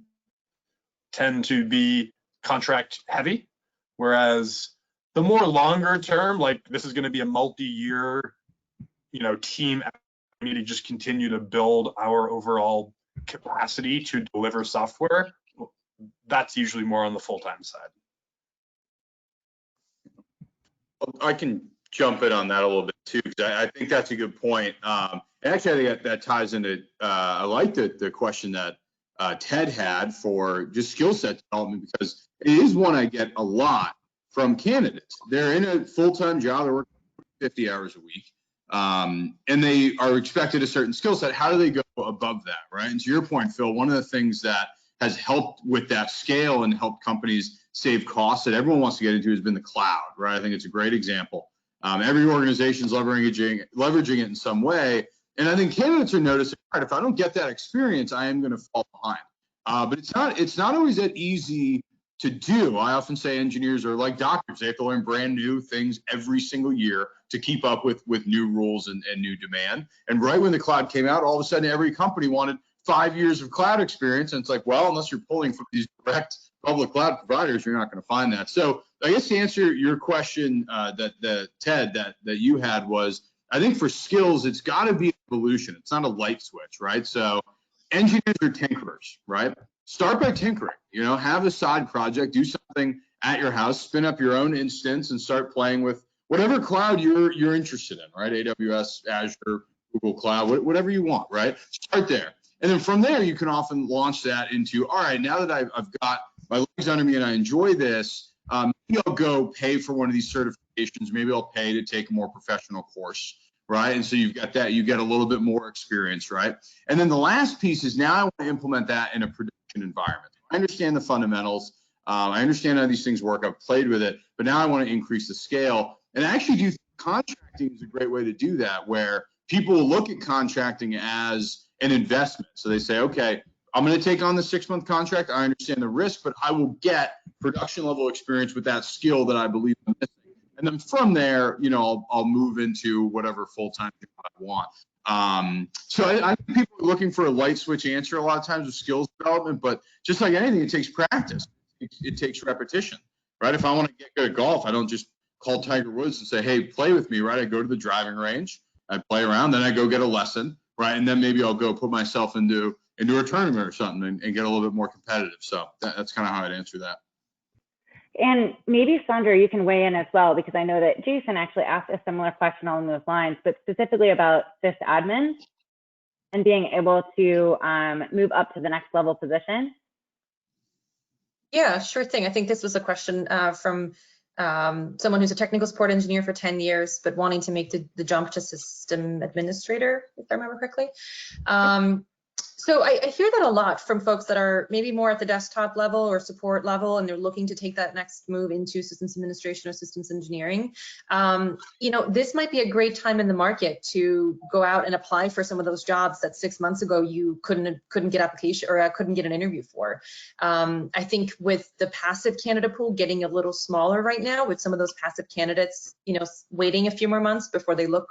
tend to be contract heavy, whereas the more longer term, like this is going to be a multi-year, team, we need to just continue to build our overall capacity to deliver software. That's usually more on the full-time side. I can jump in on that a little bit too, because I think that's a good point. And actually, I think that ties into, I like the question that Ted had for just skill set development, because it is one I get a lot from candidates. They're in a full-time job, they're working 50 hours a week, and they are expected a certain skill set. How do they go above that, right? And to your point, Phil, one of the things that has helped with that scale and helped companies save costs that everyone wants to get into has been the cloud, right? I think it's a great example. Every organization's leveraging it in some way. And I think candidates are noticing, all right, if I don't get that experience, I am going to fall behind. But it's not always that easy to do. I often say engineers are like doctors. They have to learn brand new things every single year to keep up with new rules and new demand. And right when the cloud came out, all of a sudden every company wanted 5 years of cloud experience. And it's like, well, unless you're pulling from these direct public cloud providers, you're not going to find that. So I guess to answer your question, Ted, that you had was, I think for skills, it's got to be an evolution. It's not a light switch, right? So engineers are tinkerers, right? Start by tinkering, have a side project, do something at your house, spin up your own instance and start playing with whatever cloud you're interested in, right? AWS, Azure, Google Cloud, whatever you want, right? Start there. And then from there, you can often launch that into, all right, now that I've got my legs under me and I enjoy this, maybe I'll go pay for one of these certifications. Maybe I'll pay to take a more professional course, right? And so you've got that, you get a little bit more experience, right? And then the last piece is now I want to implement that in a production environment. I understand the fundamentals. I understand how these things work. I've played with it, but now I want to increase the scale. And I actually do think contracting is a great way to do that, where people look at contracting as an investment. So they say, okay, I'm going to take on the 6-month contract. I understand the risk, but I will get production level experience with that skill that I believe I'm missing. And then from there, I'll move into whatever full-time job I want. So I think people are looking for a light switch answer a lot of times with skills development, but just like anything, it takes practice. It takes repetition, right? If I want to get good at golf, I don't just call Tiger Woods and say, hey, play with me, right? I go to the driving range, I play around, then I go get a lesson, right? And then maybe I'll go put myself into a tournament or something and get a little bit more competitive. So that's kind of how I'd answer that. And maybe Sandra, you can weigh in as well, because I know that Jason actually asked a similar question along those lines, but specifically about sysadmin and being able to move up to the next level position. Yeah, sure thing. I think this was a question from someone who's a technical support engineer for 10 years, but wanting to make the jump to system administrator, if I remember correctly. So I hear that a lot from folks that are maybe more at the desktop level or support level, and they're looking to take that next move into systems administration or systems engineering. This might be a great time in the market to go out and apply for some of those jobs that 6 months ago you couldn't get application or couldn't get an interview for. I think with the passive candidate pool getting a little smaller right now, with some of those passive candidates, waiting a few more months before they look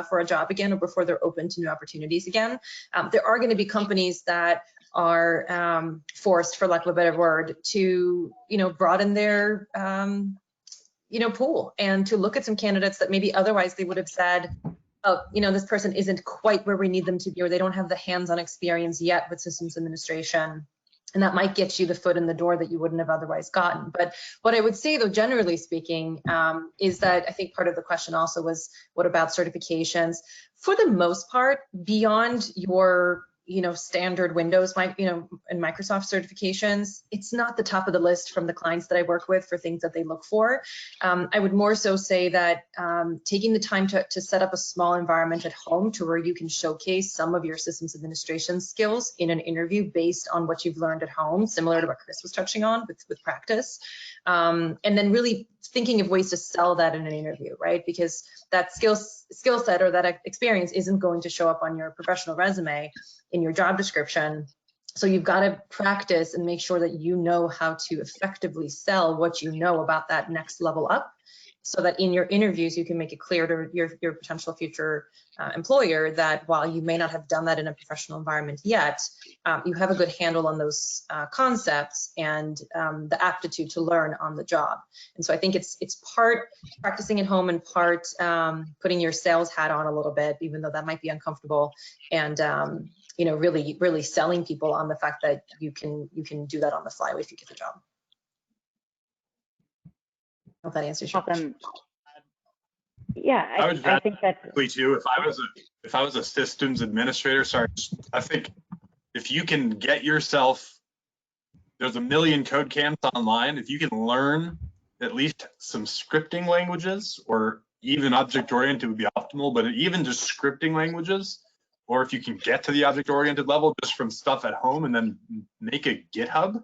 for a job again or before they're open to new opportunities again, there are going to be companies that are forced, for lack of a better word, to broaden their pool and to look at some candidates that maybe otherwise they would have said, oh, this person isn't quite where we need them to be, or they don't have the hands-on experience yet with systems administration. And that might get you the foot in the door that you wouldn't have otherwise gotten. But what I would say, though, generally speaking, is that I think part of the question also was, what about certifications? For the most part, beyond your standard Windows, and Microsoft certifications, it's not the top of the list from the clients that I work with for things that they look for. I would more so say that taking the time to set up a small environment at home to where you can showcase some of your systems administration skills in an interview based on what you've learned at home, similar to what Chris was touching on with practice. And then really thinking of ways to sell that in an interview, right? Because that skill set or that experience isn't going to show up on your professional resume in your job description. So you've got to practice and make sure that you know how to effectively sell what you know about that next level up, so that in your interviews you can make it clear to your potential future employer that while you may not have done that in a professional environment yet, you have a good handle on those concepts and the aptitude to learn on the job. And so I think it's part practicing at home and part putting your sales hat on a little bit, even though that might be uncomfortable, and really selling people on the fact that you can do that on the fly if you get the job. I hope that answers your question. Yeah, I think that's too. If I was a systems administrator, I think if you can get yourself, there's a million code camps online. If you can learn at least some scripting languages, or even object-oriented would be optimal, but even just scripting languages, or if you can get to the object-oriented level just from stuff at home and then make a GitHub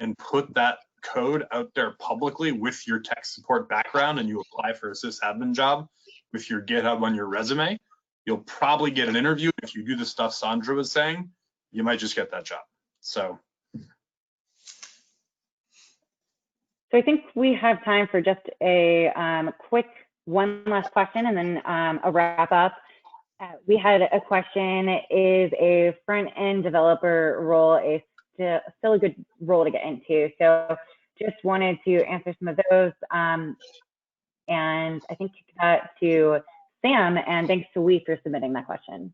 and put that code out there publicly with your tech support background, and you apply for a sysadmin job with your GitHub on your resume, you'll probably get an interview. If you do the stuff Sandra was saying, you might just get that job. So I think we have time for just a quick one last question and then a wrap up. We had a question, is a front-end developer role still a good role to get into? So just wanted to answer some of those. And I think kick that to Sam, and thanks to Lee for submitting that question.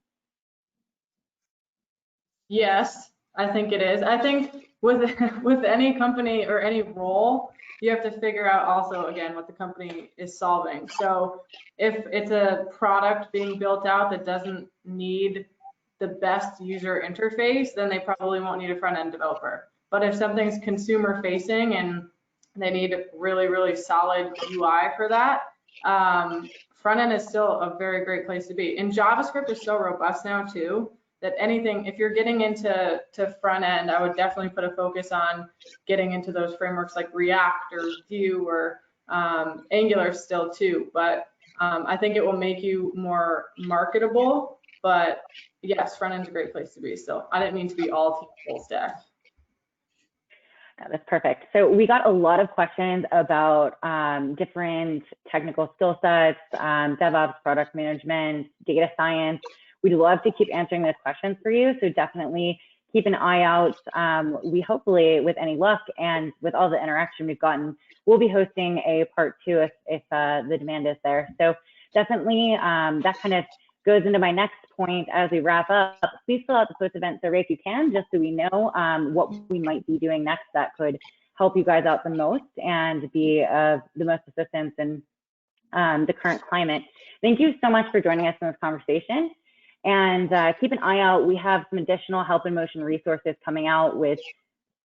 Yes, I think it is. I think with any company or any role, you have to figure out also, again, what the company is solving. So if it's a product being built out that doesn't need the best user interface, then they probably won't need a front-end developer. But if something's consumer facing and they need really, really solid UI for that, front-end is still a very great place to be. And JavaScript is so robust now too, that anything, if you're getting into front end, I would definitely put a focus on getting into those frameworks like React or Vue or Angular still too. But I think it will make you more marketable. But yes, front end's a great place to be still. I didn't mean to be all full stack. Yeah, that's perfect. So we got a lot of questions about different technical skill sets, DevOps, product management, data science. We'd love to keep answering those questions for you. So definitely keep an eye out. We hopefully, with any luck and with all the interaction we've gotten, we'll be hosting a part 2 if the demand is there. So definitely that kind of goes into my next point as we wrap up. Please fill out the post-event survey if you can, just so we know what we might be doing next that could help you guys out the most and be of the most assistance in the current climate. Thank you so much for joining us in this conversation. And keep an eye out. We have some additional Help in Motion resources coming out with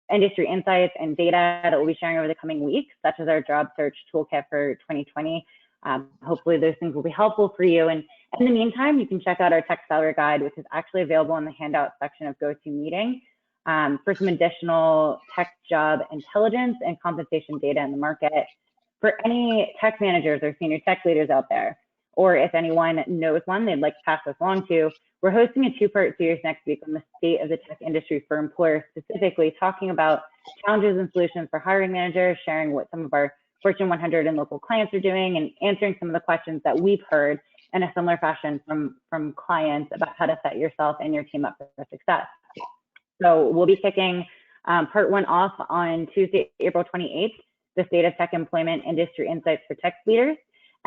industry insights and data that we'll be sharing over the coming weeks, such as our job search toolkit for 2020. Hopefully those things will be helpful for you. And in the meantime, you can check out our tech salary guide, which is actually available in the handout section of GoToMeeting for some additional tech job intelligence and compensation data in the market. For any tech managers or senior tech leaders out there, or if anyone knows one they'd like to pass this along to, we're hosting a 2-part series next week on the state of the tech industry for employers, specifically talking about challenges and solutions for hiring managers, sharing what some of our Fortune 100 and local clients are doing, and answering some of the questions that we've heard in a similar fashion from clients about how to set yourself and your team up for success. So we'll be kicking part 1 off on Tuesday, April 28th, the State of Tech Employment Industry Insights for Tech Leaders.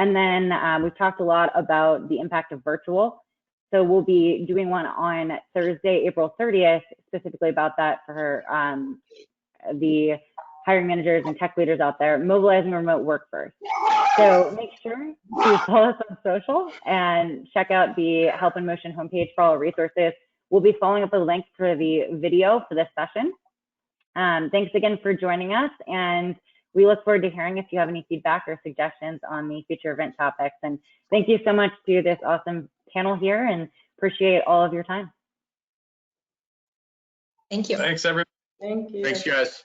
And then we've talked a lot about the impact of virtual. So we'll be doing one on Thursday, April 30th, specifically about that for the hiring managers and tech leaders out there, mobilizing remote work first. So make sure to follow us on social and check out the Help in Motion homepage for all our resources. We'll be following up with a link for the video for this session. Thanks again for joining us, and we look forward to hearing if you have any feedback or suggestions on the future event topics. And thank you so much to this awesome panel here, and appreciate all of your time. Thank you. Thanks, everyone. Thank you. Thanks, guys.